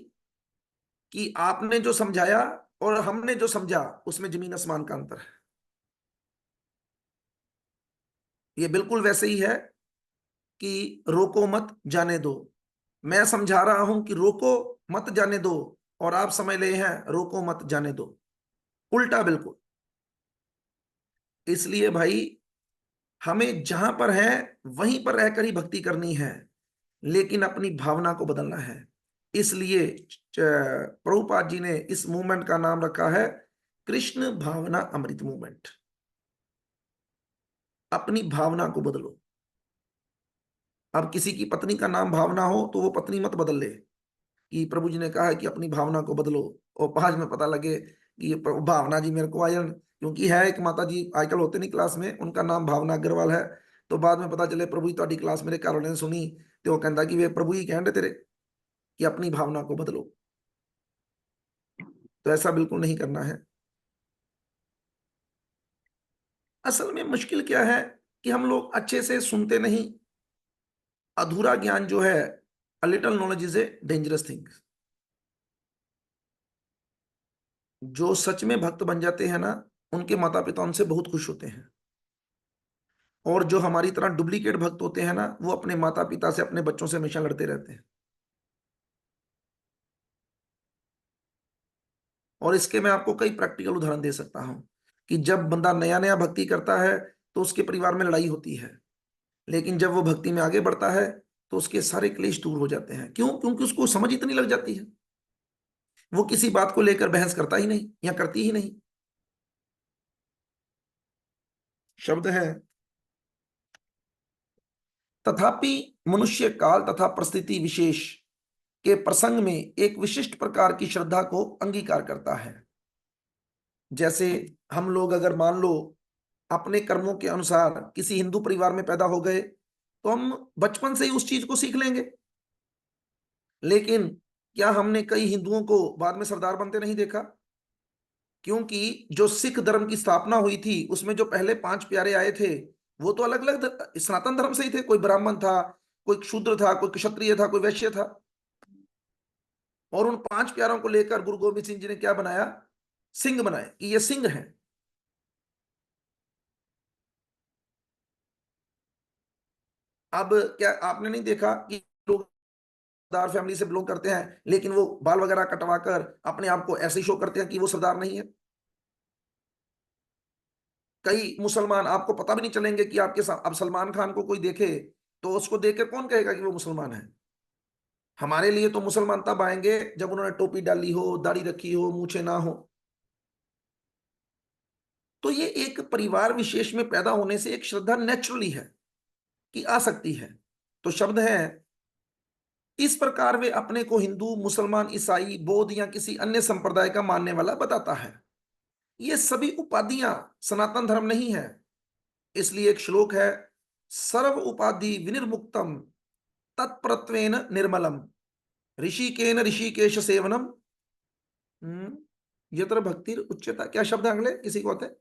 कि आपने जो समझाया और हमने जो समझा उसमें जमीन आसमान का अंतर है। ये बिल्कुल वैसे ही है कि रोको मत जाने दो। मैं समझा रहा हूं कि रोको मत जाने दो, और आप समझ ले हैं रोको मत जाने दो, उल्टा बिल्कुल। इसलिए भाई हमें जहां पर है वहीं पर रहकर ही भक्ति करनी है, लेकिन अपनी भावना को बदलना है। इसलिए प्रभुपाद जी ने इस मूवमेंट का नाम रखा है कृष्ण भावना अमृत मूवमेंट। अपनी भावना को बदलो। अब किसी की पत्नी का नाम भावना हो तो वो पत्नी मत बदल ले कि प्रभु जी ने कहा है कि अपनी भावना को बदलो, और बाद में पता लगे कि ये भावना जी मेरे को आयन, क्योंकि है एक माता जी आजकल होते नहीं क्लास में, उनका नाम भावना अग्रवाल है। तो बाद में पता चले प्रभु जी ਤੁਹਾਡੀ क्लास मेरे घर वाले ने सुनी तो वो कहता कि वे प्रभु ही कह रहे तेरे कि अपनी भावना को बदलो। तो ऐसा बिल्कुल नहीं करना है। असल में मुश्किल क्या है कि हम लोग अच्छे से सुनते नहीं। अधूरा ज्ञान जो है, a little knowledge is a dangerous thing. जो सच में भक्त बन जाते हैं ना, उनके माता पिता उनसे बहुत खुश होते हैं। और जो हमारी तरह डुप्लीकेट भक्त होते हैं ना, वो अपने माता पिता से, अपने बच्चों से हमेशा लड़ते रहते हैं। और इसके मैं आपको कई प्रैक्टिकल उदाहरण दे सकता हूं कि जब बंदा नया नया भक्ति करता है तो उसके परिवार में लड़ाई होती है, लेकिन जब वो भक्ति में आगे बढ़ता है तो उसके सारे क्लेश दूर हो जाते हैं। क्यों? क्योंकि उसको समझ इतनी लग जाती है, वो किसी बात को लेकर बहस करता ही नहीं या करती ही नहीं। शब्द है, तथापि मनुष्य काल तथा परिस्थिति विशेष के प्रसंग में एक विशिष्ट प्रकार की श्रद्धा को अंगीकार करता है। जैसे हम लोग अगर मान लो अपने कर्मों के अनुसार किसी हिंदू परिवार में पैदा हो गए तो हम बचपन से ही उस चीज को सीख लेंगे। लेकिन क्या हमने कई हिंदुओं को बाद में सरदार बनते नहीं देखा? क्योंकि जो सिख धर्म की स्थापना हुई थी उसमें जो पहले 5 प्यारे आए थे वो तो अलग अलग सनातन धर्म से ही थे। कोई ब्राह्मण था, कोई शूद्र था, कोई क्षत्रिय था, कोई वैश्य था। और उन 5 प्यारों को लेकर गुरु गोविंद सिंह जी ने क्या बनाया? सिंह बनाए कि ये सिंह हैं। अब क्या आपने नहीं देखा कि लोग सरदार फैमिली से बिलोंग करते हैं लेकिन वो बाल वगैरह कटवाकर अपने आप को ऐसे शो करते हैं कि वो सरदार नहीं है? कई मुसलमान आपको पता भी नहीं चलेंगे कि आपके साथ। अब सलमान खान को कोई देखे तो उसको देखकर कौन कहेगा कि वो मुसलमान है? हमारे लिए तो मुसलमान तब आएंगे जब उन्होंने टोपी डाली हो, दाढ़ी रखी हो, मूछें ना हो। तो ये एक परिवार विशेष में पैदा होने से एक श्रद्धा नेचुरली है कि आ सकती है। तो शब्द है, इस प्रकार वे अपने को हिंदू, मुसलमान, ईसाई, बौद्ध या किसी अन्य संप्रदाय का मानने वाला बताता है। ये सभी उपाधियां सनातन धर्म नहीं है। इसलिए एक श्लोक है, सर्व उपाधि विनिर्मुक्तम तत्प्रत्वेन निर्मलम ऋषिकेन ऋषिकेश सेवनम यत्र भक्तिर उच्चता, क्या शब्द है अगले, किसी को आते हैं?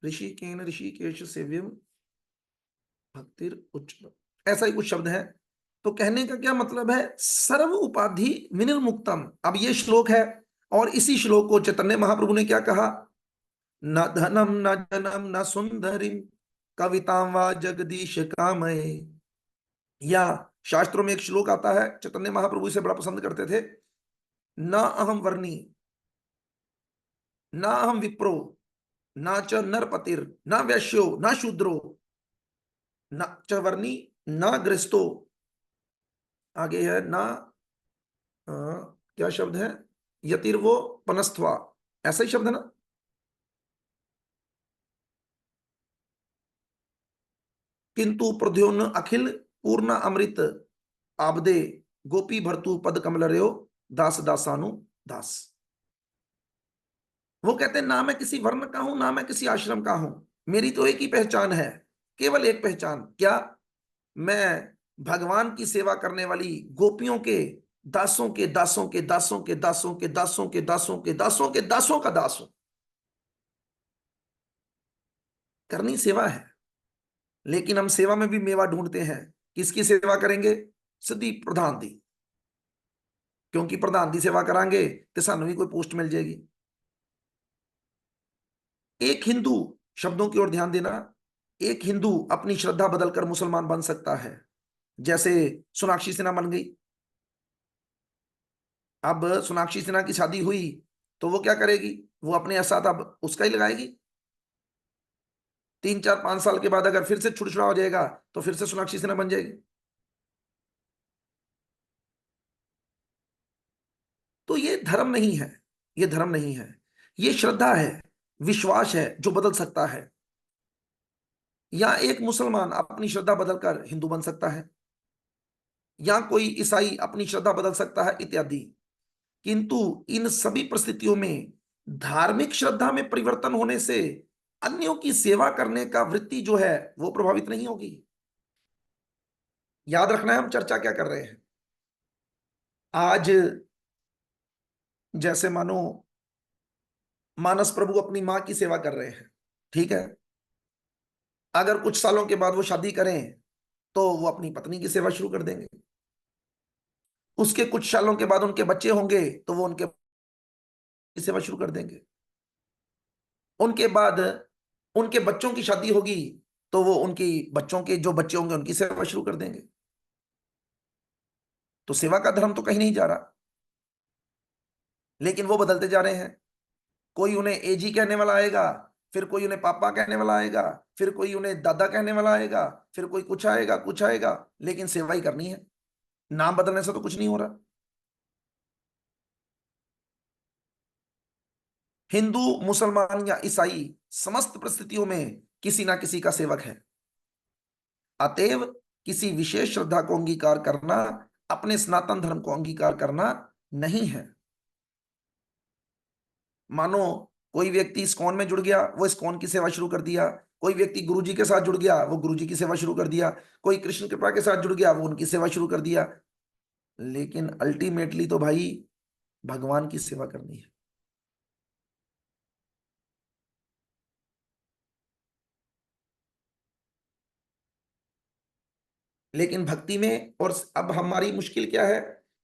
ऋषिकेन ऋषिकेश सेव्यम भक्तिर उच्चता, ऐसा ही कुछ शब्द है। तो कहने का क्या मतलब है, सर्व उपाधि विनिर्मुक्तम। अब ये श्लोक है और इसी श्लोक को चैतन्य महाप्रभु ने क्या कहा, न धनम न जनम न सुंदरिम कवितां वा जगदीश कामये। या शास्त्रों में एक श्लोक आता है, चैतन्य महाप्रभु इसे बड़ा पसंद करते थे, न अहम वर्णी न अहम विप्रो न च नरपतिर न वैश्यो न शूद्रो न च वर्णी न गृहस्थो, आगे है ना, क्या शब्द है, यतिर्वो पनस्त्वा, ऐसा ही शब्द है ना। किंतु प्रद्योन अखिल पूर्ण अमृत आबदे गोपी भरतु पद कमल रेयो दास दासानु दास। वो कहते हैं ना मैं किसी वर्ण का हूं ना मैं किसी आश्रम का हूं, मेरी तो एक ही पहचान है, केवल एक पहचान, क्या, मैं भगवान की सेवा करने वाली गोपियों के दासों के दासों के दासों के दासों के दासों के दासों के दासों के दासों का दास हूं। करनी सेवा है, लेकिन हम सेवा में भी मेवा ढूंढते हैं, किसकी सेवा करेंगे, सदी प्रधान दी, क्योंकि प्रधान दी सेवा करांगे तो सानू भी कोई पोस्ट मिल जाएगी। एक हिंदू, शब्दों की ओर ध्यान देना, एक हिंदू अपनी श्रद्धा बदलकर मुसलमान बन सकता है, जैसे सोनाक्षी सिन्हा बन गई। अब सोनाक्षी सिन्हा की शादी हुई तो वो क्या करेगी, वो अपने साथ अब उसका ही लगाएगी। 3-4-5 साल के बाद अगर फिर से छुड़छुड़ा हो जाएगा तो फिर से सोनाक्षी सिन्हा बन जाएगी। तो ये धर्म नहीं है, ये धर्म नहीं है, ये श्रद्धा है, विश्वास है जो बदल सकता है। या एक मुसलमान अपनी श्रद्धा बदलकर हिंदू बन सकता है, या कोई ईसाई अपनी श्रद्धा बदल सकता है इत्यादि। किंतु इन सभी परिस्थितियों में धार्मिक श्रद्धा में परिवर्तन होने से अन्यों की सेवा करने का वृत्ति जो है वो प्रभावित नहीं होगी। याद रखना है हम चर्चा क्या कर रहे हैं। आज जैसे मानो मानस प्रभु अपनी मां की सेवा कर रहे हैं, ठीक है, अगर कुछ सालों के बाद वो शादी करें तो वो अपनी पत्नी की सेवा शुरू कर देंगे। उसके कुछ सालों के बाद उनके बच्चे होंगे तो वो उनके सेवा शुरू कर देंगे। उनके बाद उनके बच्चों की शादी होगी तो वो उनकी बच्चों के जो बच्चे होंगे उनकी सेवा शुरू कर देंगे। तो सेवा का धर्म तो कहीं नहीं जा रहा, लेकिन वो बदलते जा रहे हैं। कोई उन्हें एजी कहने वाला आएगा, फिर कोई उन्हें पापा कहने वाला आएगा, फिर कोई उन्हें दादा कहने वाला आएगा, फिर कोई कुछ आएगा, लेकिन सेवा ही करनी है। नाम बदलने से तो कुछ नहीं हो रहा। हिंदू, मुसलमान या ईसाई समस्त परिस्थितियों में किसी ना किसी का सेवक है। अतएव किसी विशेष श्रद्धा को अंगीकार करना अपने सनातन धर्म को अंगीकार करना नहीं है। मानो कोई व्यक्ति इस्कॉन में जुड़ गया, वो इस्कॉन की सेवा शुरू कर दिया। कोई व्यक्ति गुरुजी के साथ जुड़ गया, वो गुरुजी की सेवा शुरू कर दिया। कोई कृष्ण कृपा के साथ जुड़ गया, वो उनकी सेवा शुरू कर दिया। लेकिन अल्टीमेटली तो भाई भगवान की सेवा करनी है। लेकिन भक्ति में, और अब हमारी मुश्किल क्या है,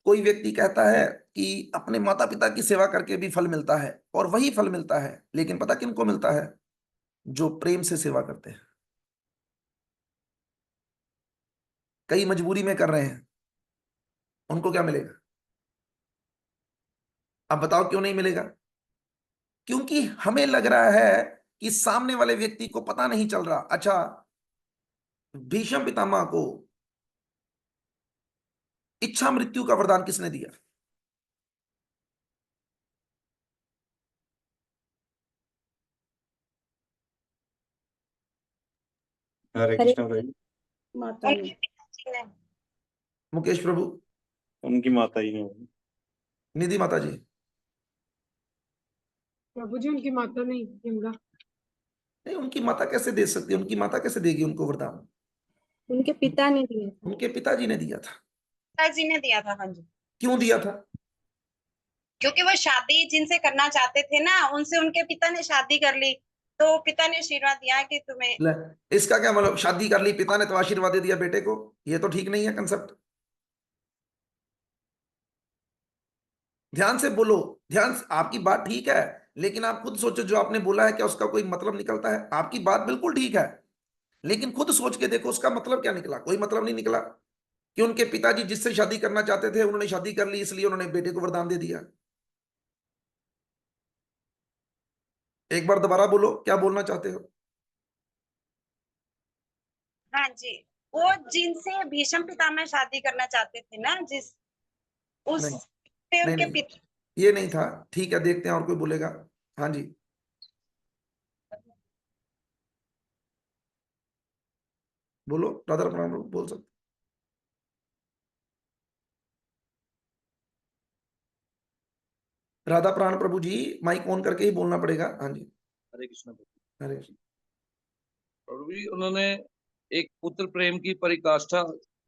कोई व्यक्ति कहता है कि अपने माता पिता की सेवा करके भी फल मिलता है, और वही फल मिलता है, लेकिन पता किनको मिलता है, जो प्रेम से सेवा करते हैं। कई मजबूरी में कर रहे हैं, उनको क्या मिलेगा? अब बताओ क्यों नहीं मिलेगा? क्योंकि हमें लग रहा है कि सामने वाले व्यक्ति को पता नहीं चल रहा। अच्छा, भीष्म पितामह को इच्छा मृत्यु का वरदान किसने दिया? हरे कृष्णा भाई, माता ने। मुकेश प्रभु, उनकी माता ही है। निधि माता जी। प्रभु जी उनकी माता नहीं, गंगा। नहीं, उनकी माता कैसे दे सकती है? उनकी माता कैसे देगी उनको वरदान? उनके पिता ने दिया। उनके पिताजी ने दिया था। पिताजी ने दिया था। हाँ जी। क्यों दिया था? क्योंकि वो शादी जिनसे करना चाहते थे ना, उनसे उनके पिता ने शादी कर ली, तो पिता ने आशीर्वाद दिया कि तुम्हें। ले, इसका क्या मतलब, शादी कर ली पिता ने तो आशीर्वाद दे दिया बेटे को, ये तो ठीक नहीं है कंसेप्ट। ध्यान से बोलो, ध्यान से, आपकी बात ठीक है, लेकिन आप खुद सोचो जो आपने बोला है क्या उसका कोई मतलब निकलता है? आपकी बात बिल्कुल ठीक है, लेकिन खुद सोच के देखो उसका मतलब क्या निकला? कोई मतलब नहीं निकला कि उनके पिताजी जिससे शादी करना चाहते थे उन्होंने शादी कर ली, इसलिए उन्होंने बेटे को वरदान दे दिया। एक बार दोबारा बोलो, क्या बोलना चाहते हो? हाँ जी, वो जिनसे भीष्म पितामह शादी करना चाहते थे ना, उस नहीं पे नहीं उनके नहीं, पिता। ये नहीं था। ठीक है, देखते हैं और कोई बोलेगा। हाँ जी, बोलो, राधा प्रणाम बोल सकते। राधा प्राण प्रभु जी, माइक ऑन करके ही बोलना पड़ेगा। हाँ जी, हरे कृष्ण प्रभु। हरे कृष्ण। प्रभु जी, उन्होंने एक पुत्र प्रेम की परिकाष्ठा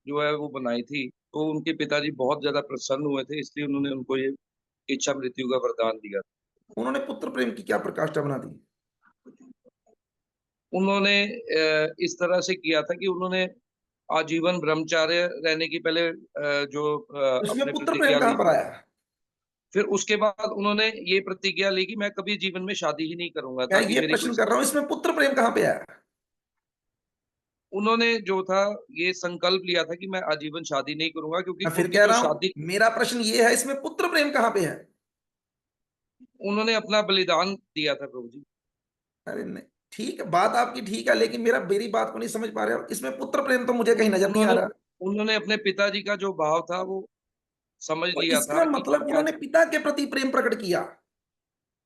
जो है वो बनाई थी, तो उनके पिताजी बहुत ज्यादा प्रसन्न हुए थे, इसलिए उन्होंने उनको ये इच्छा मृत्यु का वरदान दिया। उन्होंने पुत्र प्रेम की क्या प्रकाष्ठा बना दी? उन्होंने इस तरह से किया था कि उन्होंने आजीवन ब्रह्मचार्य रहने की पहले जो उसमें अपने पुत्र प्रतिज्ञा प्रेम कहाँ ली, पर आया? फिर उसके बाद उन्होंने ये प्रतिज्ञा ली कि मैं कभी जीवन में शादी ही नहीं करूंगा, मैं ताकि ये मेरी प्रश्न कोई। कर रहा हूँ, इसमें पुत्र प्रेम कहाँ पे आया? उन्होंने जो था ये संकल्प लिया था कि मैं आजीवन शादी नहीं करूंगा, क्योंकि मैं फिर उनकी कह जो रहा हूं, शादी, मेरा प्रश्न ये है, इसमें पुत्र प्रेम कहाँ पे है? उन्होंने अपना बलिदान दिया था प्रभु जी। अरे नहीं, ठीक है, बात आपकी ठीक है, लेकिन मेरी बात को नहीं समझ पा रहे हो। इसमें पुत्र प्रेम तो मुझे कहीं नजर नहीं आ उन्होंने रहा। उन्होंने अपने पिताजी का जो भाव था वो समझ तो लिया इसका था कि मतलब क्या। उन्होंने पिता के प्रति प्रेम प्रकट किया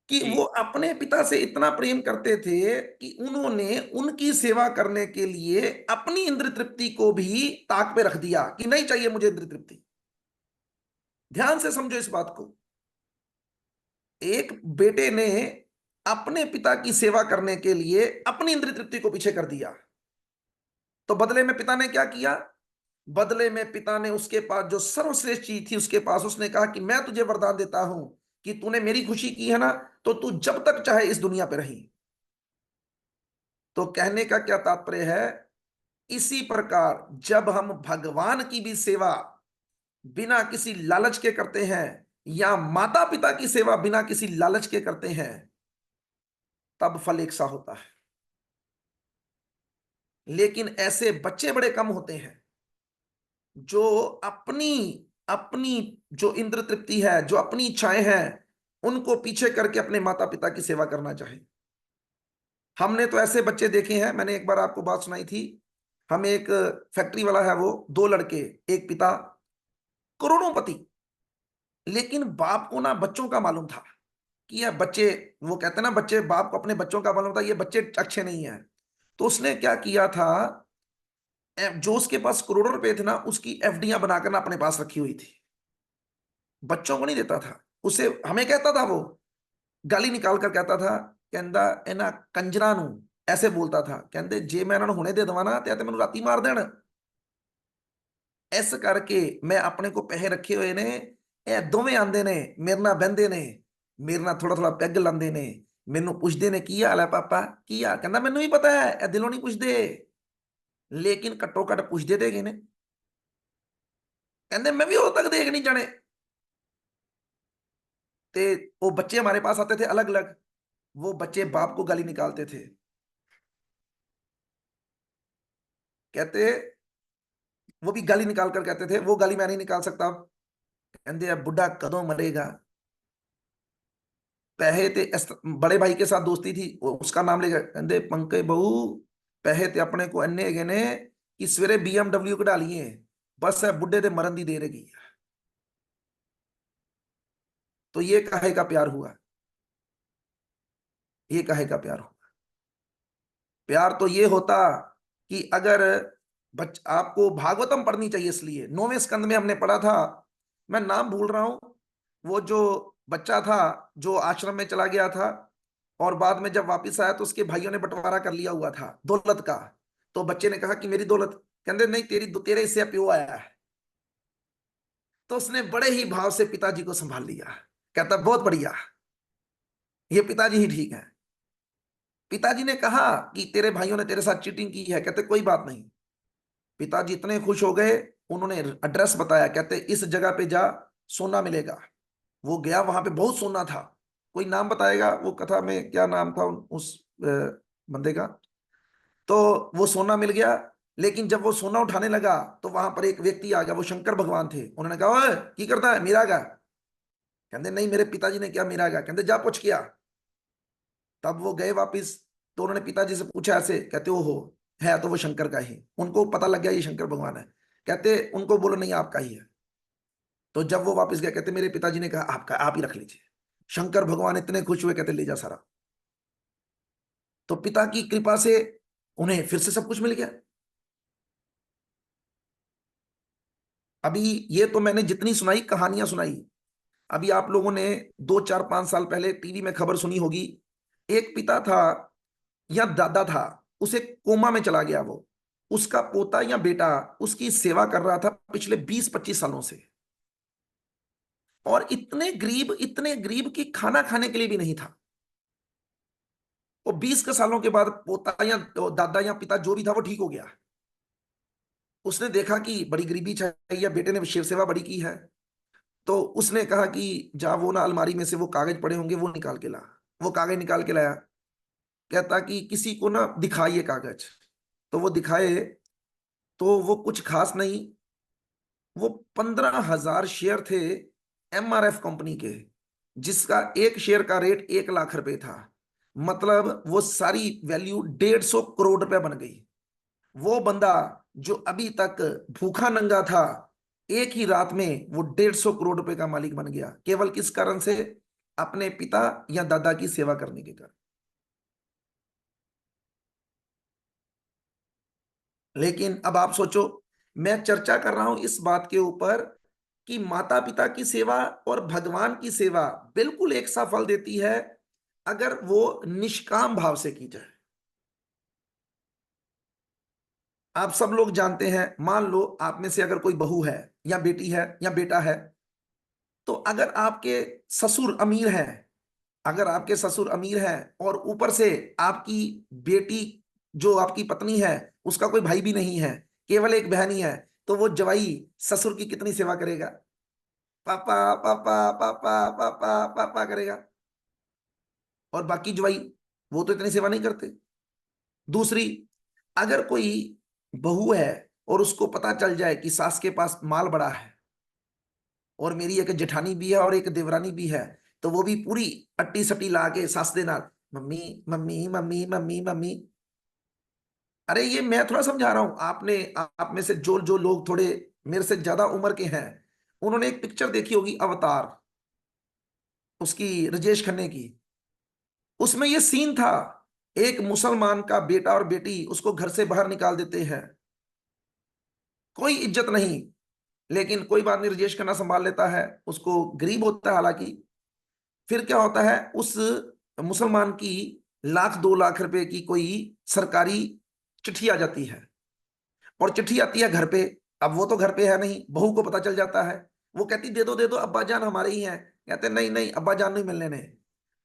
कि जी वो अपने पिता से इतना प्रेम करते थे कि उन्होंने उनकी सेवा करने के लिए अपनी इंद्र तृप्ति को भी ताक पे रख दिया कि नहीं चाहिए मुझे इंद्र तृप्ति। ध्यान से समझो इस बात को। एक बेटे ने अपने पिता की सेवा करने के लिए अपनी इंद्र तृप्ति को पीछे कर दिया, तो बदले में पिता ने क्या किया? बदले में पिता ने उसके पास जो सर्वश्रेष्ठ चीज थी उसके पास, उसने कहा कि मैं तुझे वरदान देता हूं कि तूने मेरी खुशी की है ना, तो तू जब तक चाहे इस दुनिया पे रही। तो कहने का क्या तात्पर्य है? इसी प्रकार जब हम भगवान की भी सेवा बिना किसी लालच के करते हैं, या माता पिता की सेवा बिना किसी लालच के करते हैं, तब फल एक सा होता है। लेकिन ऐसे बच्चे बड़े कम होते हैं जो अपनी अपनी जो इंद्र तृप्ति है, जो अपनी इच्छाएं हैं, उनको पीछे करके अपने माता पिता की सेवा करना चाहे। हमने तो ऐसे बच्चे देखे हैं। मैंने एक बार आपको बात सुनाई थी। हम एक फैक्ट्री वाला है, वो दो लड़के, एक पिता, करोड़ोंपति, लेकिन बाप को ना बच्चों का मालूम था कि यह बच्चे, वो कहते हैं ना बच्चे, बाप को अपने बच्चों का मालूम था ये बच्चे अच्छे नहीं है। तो उसने क्या किया था, जो उसके पास करोड़ों रुपए थे ना, उसकी एफडीआं बनाकर ना अपने पास रखी हुई थी, बच्चों को नहीं देता था। उसे हमें कहता था, वो गाली निकाल कर कहता था, कहता ए ना कंजरा नू, ऐसे बोलता था, कहते जे मैं इन्होंने हुणे दे देवा ना ते मैनू राती मार देण। इस करके मैं अपने को पैसे रखे हुए ने, ए दोवें आंदे ने मेरे नाल बहंदे ने, मेरे नाल थोड़ा थोड़ा पैग लांदे ने, मैनू पुछदे ने की हाल है पापा, की हाल? कहता मैनू भी पता है, ए दिलों नहीं पुछदे, लेकिन घट्टो घट पुछदे ते गए ने। कहते मैं भी उदों तक देख नहीं जाने। ते वो बच्चे हमारे पास आते थे अलग अलग, वो बच्चे बाप को गाली निकालते थे, कहते, वो भी गाली निकाल कर कहते थे, वो गाली मैं नहीं निकाल सकता, कहते बुढ़ा कदों मरेगा। पैसे ते बड़े भाई के साथ दोस्ती थी, उसका नाम लेकर कहते पंकज बहू पैसे ते अपने को अन्ने गए ने कि सवेरे BMW कढ़ा लिए, बस है बुढ़े ते मरन दी देर है। तो ये काहे का प्यार हुआ? ये काहे का प्यार हुआ? प्यार तो ये होता कि अगर आपको भागवतम पढ़नी चाहिए, इसलिए 9वें स्कंद में हमने पढ़ा था, मैं नाम भूल रहा हूं, वो जो बच्चा था जो आश्रम में चला गया था और बाद में जब वापस आया तो उसके भाइयों ने बंटवारा कर लिया हुआ था दौलत का। तो बच्चे ने कहा कि मेरी दौलत, कहते नहीं तेरे हिस्से प्यो आया है। तो उसने बड़े ही भाव से पिताजी को संभाल लिया, कहता बहुत बढ़िया, ये पिताजी ही ठीक है। पिताजी ने कहा कि तेरे भाइयों ने तेरे साथ चीटिंग की है। कहते कोई बात नहीं। पिताजी इतने खुश हो गए, उन्होंने एड्रेस बताया, कहते इस जगह पे जा, सोना मिलेगा। वो गया, वहां पे बहुत सोना था। कोई नाम बताएगा वो कथा में क्या नाम था उस बंदे का? तो वो सोना मिल गया, लेकिन जब वो सोना उठाने लगा तो वहां पर एक व्यक्ति आ गया, वो शंकर भगवान थे। उन्होंने कहा ओए की करता है, मीरा का? कहते नहीं, मेरे पिताजी ने क्या मीरा का? कहते जा पूछ किया। तब वो गए वापिस, तो उन्होंने पिताजी से पूछा ऐसे, कहते हो है तो वो शंकर का ही। उनको पता लग गया ये शंकर भगवान है। कहते उनको बोलो नहीं आपका ही है। तो जब वो वापस गया, कहते मेरे पिताजी ने कहा आपका, आप ही रख लीजिए। शंकर भगवान इतने खुश हुए, कहते ले जा सारा। तो पिता की कृपा से उन्हें फिर से सब कुछ मिल गया। अभी ये तो मैंने जितनी सुनाई, कहानियां सुनाई, अभी आप लोगों ने 2, 4, 5 साल पहले टीवी में खबर सुनी होगी। एक पिता था या दादा था, उसे कोमा में चला गया वो। उसका पोता या बेटा उसकी सेवा कर रहा था पिछले 20-25 सालों से, और इतने गरीब कि खाना खाने के लिए भी नहीं था। वो 20 के सालों के बाद पोता या दादा या पिता जो भी था वो ठीक हो गया। उसने देखा कि बड़ी गरीबी चाहिए, बेटे ने शिव सेवा बड़ी की है, तो उसने कहा कि जा वो ना अलमारी में से वो कागज पड़े होंगे वो निकाल के ला। वो कागज निकाल के लाया, कहता कि किसी को ना दिखाइए कागज। तो वो दिखाए तो वो कुछ खास नहीं। वो 15,000 शेयर थे MRF कंपनी के, जिसका एक शेयर का रेट 1 लाख रुपए था। मतलब वो सारी वैल्यू 150 करोड़ रुपए बन गई। वो बंदा जो अभी तक भूखा नंगा था, एक ही रात में वो 150 करोड़ रुपए का मालिक बन गया। केवल किस कारण से? अपने पिता या दादा की सेवा करने के कारण। लेकिन अब आप सोचो, मैं चर्चा कर रहा हूं इस बात के ऊपर कि माता पिता की सेवा और भगवान की सेवा बिल्कुल एक सा फल देती है अगर वो निष्काम भाव से की जाए। आप सब लोग जानते हैं, मान लो आप में से अगर कोई बहू है या बेटी है या बेटा है, तो अगर आपके ससुर अमीर हैं, अगर आपके ससुर अमीर हैं और ऊपर से आपकी बेटी जो आपकी पत्नी है उसका कोई भाई भी नहीं है, केवल एक बहन ही है, तो वो जवाई ससुर की कितनी सेवा करेगा? पापा पापा पापा पापा पापा करेगा। और बाकी जवाई वो तो इतनी सेवा नहीं करते। दूसरी, अगर कोई बहू है और उसको पता चल जाए कि सास के पास माल बड़ा है, और मेरी एक जेठानी भी है और एक देवरानी भी है, तो वो भी पूरी अट्टी सट्टी ला के सास दे नाल mummy mummy mummy mummy mummy. अरे ये मैं थोड़ा समझा रहा हूं, आपने आप में से जो जो लोग थोड़े मेरे से ज्यादा उम्र के हैं, उन्होंने एक पिक्चर देखी होगी अवतार, उसकी राजेश खन्ने की। उसमें ये सीन था, एक मुसलमान का बेटा और बेटी उसको घर से बाहर निकाल देते हैं, कोई इज्जत नहीं, लेकिन कोई बात नहीं, राजेश खन्ना संभाल लेता है उसको, गरीब होता है हालांकि। फिर क्या होता है, उस मुसलमान की 1-2 लाख रुपए की कोई सरकारी चिट्ठी आ जाती है, और चिट्ठी आती है घर पे। अब वो तो घर पे है नहीं, बहू को पता चल जाता है। वो कहती दे दो अब्बा जान हमारे ही हैं। कहते नहीं नहीं अब्बा जान नहीं मिलने ने।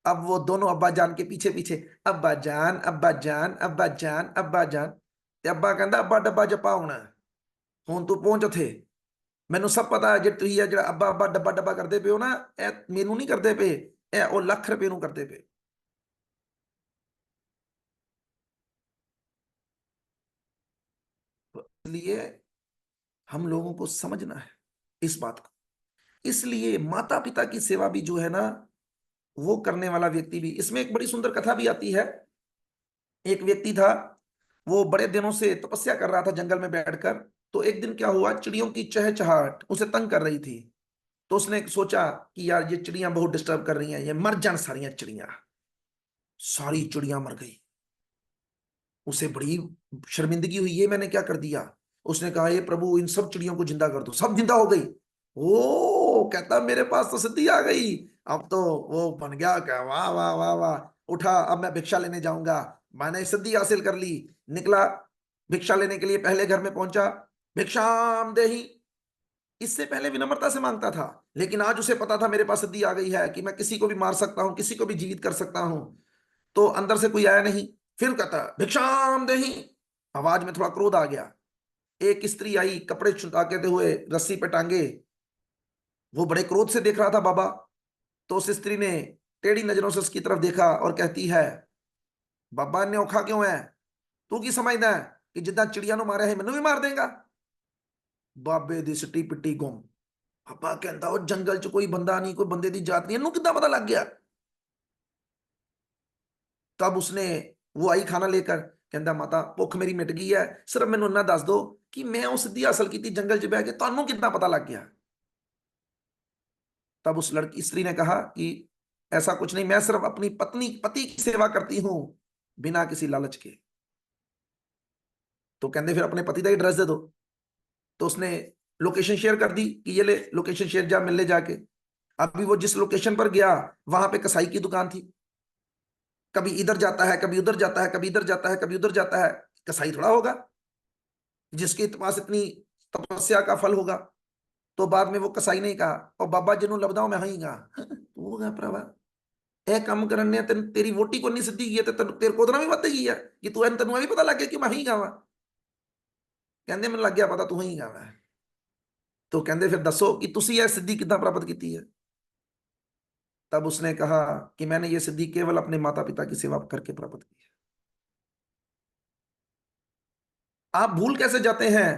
अब वो दोनों अब्बा जान के पीछे पीछे, अब्बा जान अब्बा जान अब्बा जान अब्बा जान। ते अब्बा कहता अब्बा डब्बा जपा होना हुण तू पहुंच उथे, मैनू सब पता है जे तुसीं है जिहड़ा अब्बा अब्बा डब्बा डब्बा करदे पे हो ना, ए मैनू नहीं करदे पे, ए ओ लाख रुपए नू करदे पे। इसलिए हम लोगों को समझना है इस बात को। इसलिए माता पिता की सेवा भी जो है ना, वो करने वाला व्यक्ति भी, इसमें एक बड़ी सुंदर कथा भी आती है। एक व्यक्ति था, वो बड़े दिनों से तपस्या कर रहा था जंगल में बैठकर। तो एक दिन क्या हुआ, चिड़ियों की चहचहाहट उसे तंग कर रही थी। तो उसने सोचा कि यार ये चिड़ियां बहुत डिस्टर्ब कर रही हैं, ये मर जान सारी चिड़ियां। सारी चिड़ियां मर गई। उसे बड़ी शर्मिंदगी हुई, ये मैंने क्या कर दिया। उसने कहा ये प्रभु इन सब चिड़ियों को जिंदा कर दो। सब जिंदा हो गई। ओ कहता मेरे पास तो सिद्धि आ गई, अब तो वो बन गया क्या, वाह वाह वाह वाह, उठा अब मैं भिक्षा लेने जाऊंगा। मैंने सिद्धि हासिल कर ली। निकला भिक्षा लेने के लिए, पहले घर में पहुंचा, भिक्षाम देहि। इससे पहले विनम्रता से मांगता था, लेकिन आज उसे पता था मेरे पास सिद्धि आ गई है कि मैं किसी को भी मार सकता हूं, किसी को भी जीवित कर सकता हूं। तो अंदर से कोई आया नहीं। फिर कहता भिक्षाम देहि। आवाज में थोड़ा क्रोध आ गया। एक स्त्री आई, कपड़े छुटाते हुए रस्सी पे टांगे। वो बड़े क्रोध से देख रहा था बाबा। तो उस स्त्री ने टेढ़ी नजरों से उसकी तरफ देखा और कहती है, बाबा ने औखा क्यों है? तू की समझदा है कि जिद्दां चिड़िया नु मारे है मैनू भी मार देगा? बाबे दी सिट्टी पिट्टी गुम। बाबा कहता वो जंगल च कोई बंदा नहीं, कोई बंदे दी जात नहीं, इनू किद्दां पता लग गया? तब उसने, वो आई खाना लेकर, कहता माता भुख मेरी मिट गई है, सिर्फ मैनू इन्ना दस दो कि मैं उस सिद्धि हासिल की जंगल च बह के, तुहानू किद्दां पता लग गया? तब उस लड़की स्त्री ने कहा कि ऐसा कुछ नहीं, मैं सिर्फ अपनी पति की सेवा करती हूं बिना किसी लालच के। तो कहते फिर अपने पति का एड्रेस दे दो। तो उसने लोकेशन शेयर कर दी कि ये ले लोकेशन शेयर, जा मिल ले जाके। अभी वो जिस लोकेशन पर गया वहां पे कसाई की दुकान थी। कभी इधर जाता है, कभी उधर जाता है, कभी इधर जाता है, कभी उधर जाता है। कसाई थोड़ा होगा जिसके पास इतनी तपस्या का फल होगा। तो बाद में वो कसाई ने कहा, और बाबा जिन्हों लबदा मैं हीगा तू होगा प्रभा ए कम करने तेरी वोटी को नहीं सिद्धि की तेरे को भी पता ही है कि तू तेन भी पता लग गया कि मैं ही गावा। कहते मैं लग गया पता तू ही गावा है। तो कहते फिर दसो कि तुसी यह सिद्धि कितना प्राप्त की है? तब उसने कहा कि मैंने ये सिद्धि केवल अपने माता पिता की सेवा करके प्राप्त की है। आप भूल कैसे जाते हैं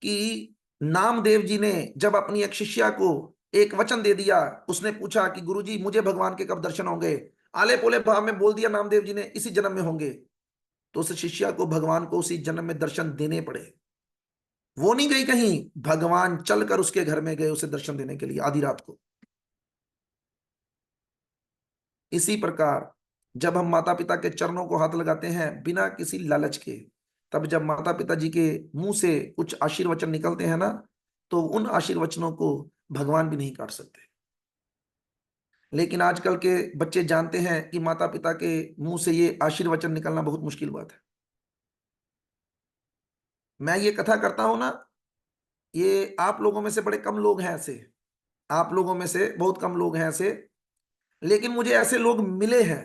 कि नामदेव जी ने जब अपनी एक शिष्या को एक वचन दे दिया, उसने पूछा कि गुरुजी मुझे भगवान के कब दर्शन होंगे? आले पोले भाव में बोल दिया नामदेव जी ने इसी जन्म में होंगे। तो उस शिष्या को भगवान को उसी जन्म में दर्शन देने पड़े। वो नहीं गई कहीं, भगवान चलकर उसके घर में गए उसे दर्शन देने के लिए आधी रात को। इसी प्रकार जब हम माता पिता के चरणों को हाथ लगाते हैं बिना किसी लालच के, तब जब माता पिता जी के मुंह से कुछ आशीर्वचन निकलते हैं ना, तो उन आशीर्वचनों को भगवान भी नहीं काट सकते। लेकिन आजकल के बच्चे जानते हैं कि माता पिता के मुंह से ये आशीर्वचन निकलना बहुत मुश्किल बात है। मैं ये कथा करता हूं ना, ये आप लोगों में से बड़े कम लोग हैं ऐसे, आप लोगों में से बहुत कम लोग हैं ऐसे, लेकिन मुझे ऐसे लोग मिले हैं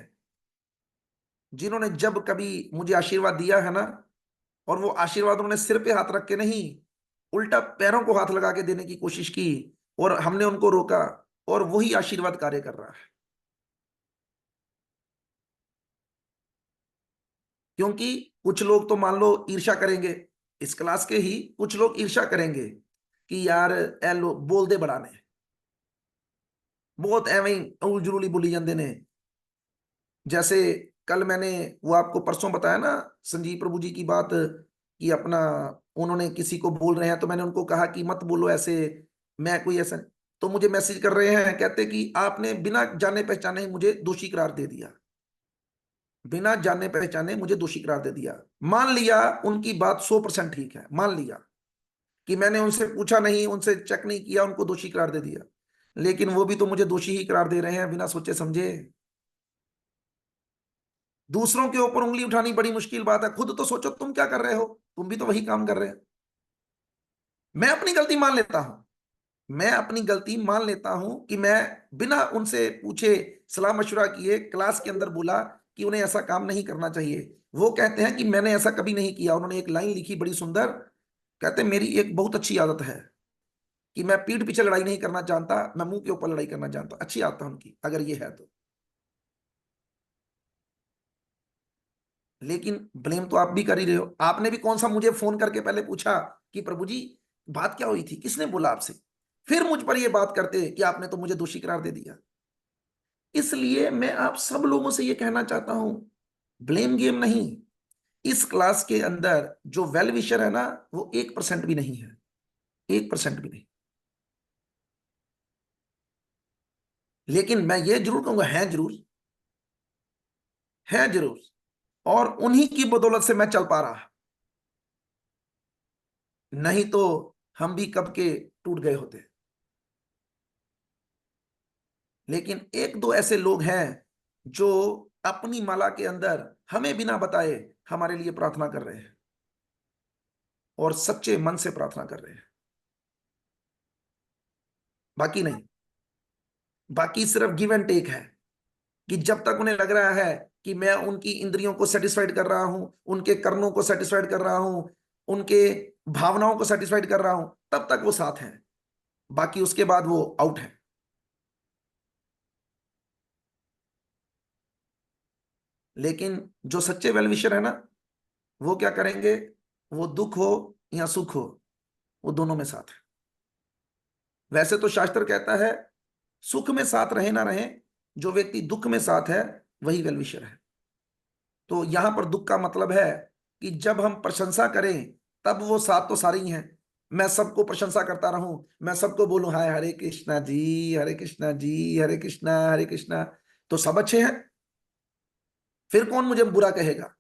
जिन्होंने जब कभी मुझे आशीर्वाद दिया है ना, और वो आशीर्वाद उन्होंने सिर पे हाथ रख के नहीं, उल्टा पैरों को हाथ लगा के देने की कोशिश की, और हमने उनको रोका, और वही आशीर्वाद कार्य कर रहा है। क्योंकि कुछ लोग तो मान लो ईर्ष्या करेंगे, इस क्लास के ही कुछ लोग ईर्ष्या करेंगे कि यार ए लो बोल दे बड़ा ने, बहुत एवं उलझुली बोली जाते ने। जैसे कल मैंने वो आपको परसों बताया ना संजीव प्रभु जी की बात, कि अपना उन्होंने किसी को बोल रहे हैं, तो मैंने उनको कहा कि मत बोलो ऐसे, मैं कोई ऐसा। तो मुझे मैसेज कर रहे हैं, कहते कि आपने बिना जाने पहचाने ही मुझे दोषी करार दे दिया, बिना जाने पहचाने मुझे दोषी करार दे दिया। मान लिया उनकी बात 100% ठीक है, मान लिया कि मैंने उनसे पूछा नहीं, उनसे चेक नहीं किया, उनको दोषी करार दे दिया, लेकिन वो भी तो मुझे दोषी ही करार दे रहे हैं बिना सोचे समझे। दूसरों के ऊपर उंगली उठानी बड़ी मुश्किल बात है, खुद तो सोचो तुम क्या कर रहे हो, तुम भी तो वही काम कर रहे हो। मैं अपनी गलती मान लेता हूं, मैं अपनी गलती मान लेता हूं कि मैं बिना उनसे पूछे सलाह मशवरा किए क्लास के अंदर बोला कि उन्हें ऐसा काम नहीं करना चाहिए। वो कहते हैं कि मैंने ऐसा कभी नहीं किया। उन्होंने एक लाइन लिखी बड़ी सुंदर, कहते मेरी एक बहुत अच्छी आदत है कि मैं पीठ पीछे लड़ाई नहीं करना जानता, मैं मुंह के ऊपर लड़ाई करना जानता। अच्छी आदत है उनकी, अगर ये है तो। लेकिन ब्लेम तो आप भी कर ही रहे हो। आपने भी कौन सा मुझे फोन करके पहले पूछा कि प्रभु जी बात क्या हुई थी, किसने बोला आपसे, फिर मुझ पर ये बात करते कि आपने तो मुझे दोषी करार दे दिया। इसलिए मैं आप सब लोगों से ये कहना चाहता हूं, ब्लेम गेम नहीं। इस क्लास के अंदर जो वेल विशर है ना, वो 1% भी नहीं है, 1% भी नहीं। लेकिन मैं ये जरूर कहूंगा, है जरूर, है जरूर, और उन्हीं की बदौलत से मैं चल पा रहा, नहीं तो हम भी कब के टूट गए होते। लेकिन एक दो ऐसे लोग हैं जो अपनी माला के अंदर हमें बिना बताए हमारे लिए प्रार्थना कर रहे हैं, और सच्चे मन से प्रार्थना कर रहे हैं। बाकी नहीं। बाकी सिर्फ गिव एंड टेक है कि जब तक उन्हें लग रहा है कि मैं उनकी इंद्रियों को सेटिस्फाइड कर रहा हूं, उनके कर्णों को सेटिस्फाइड कर रहा हूं, उनके भावनाओं को सेटिस्फाइड कर रहा हूं, तब तक वो साथ हैं। बाकी उसके बाद वो आउट है। लेकिन जो सच्चे वेलविशर है ना, वो क्या करेंगे, वो दुख हो या सुख हो, वो दोनों में साथ है। वैसे तो शास्त्र कहता है सुख में साथ रहे ना रहे, जो व्यक्ति दुख में साथ है वही वेलविशर है। तो यहां पर दुख का मतलब है कि जब हम प्रशंसा करें तब वो साथ तो सारे ही हैं। मैं सबको प्रशंसा करता रहूं, मैं सबको बोलूं हाय हरे कृष्णा जी, हरे कृष्णा जी, हरे कृष्णा, हरे कृष्णा, तो सब अच्छे हैं। फिर कौन मुझे बुरा कहेगा?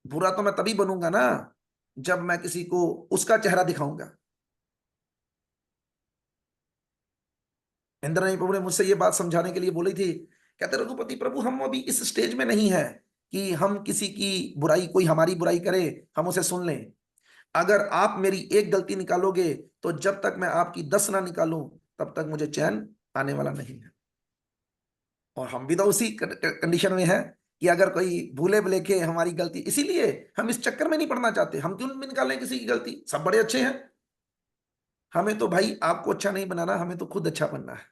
बुरा तो मैं तभी बनूंगा ना जब मैं किसी को उसका चेहरा दिखाऊंगा। इंद्राणी प्रभु ने मुझसे ये बात समझाने के लिए बोली थी, कहते रघुपति प्रभु हम अभी इस स्टेज में नहीं है कि हम किसी की बुराई, कोई हमारी बुराई करे हम उसे सुन लें। अगर आप मेरी एक गलती निकालोगे तो जब तक मैं आपकी 10 ना निकालूं तब तक मुझे चैन आने वाला नहीं है। और हम भी तो उसी कंडीशन में है कि अगर कोई भूले भुलेखे हमारी गलती, इसीलिए हम इस चक्कर में नहीं पड़ना चाहते। हम क्यों निकालें किसी की गलती? सब बड़े अच्छे हैं। हमें तो भाई आपको अच्छा नहीं बनाना, हमें तो खुद अच्छा बनना है।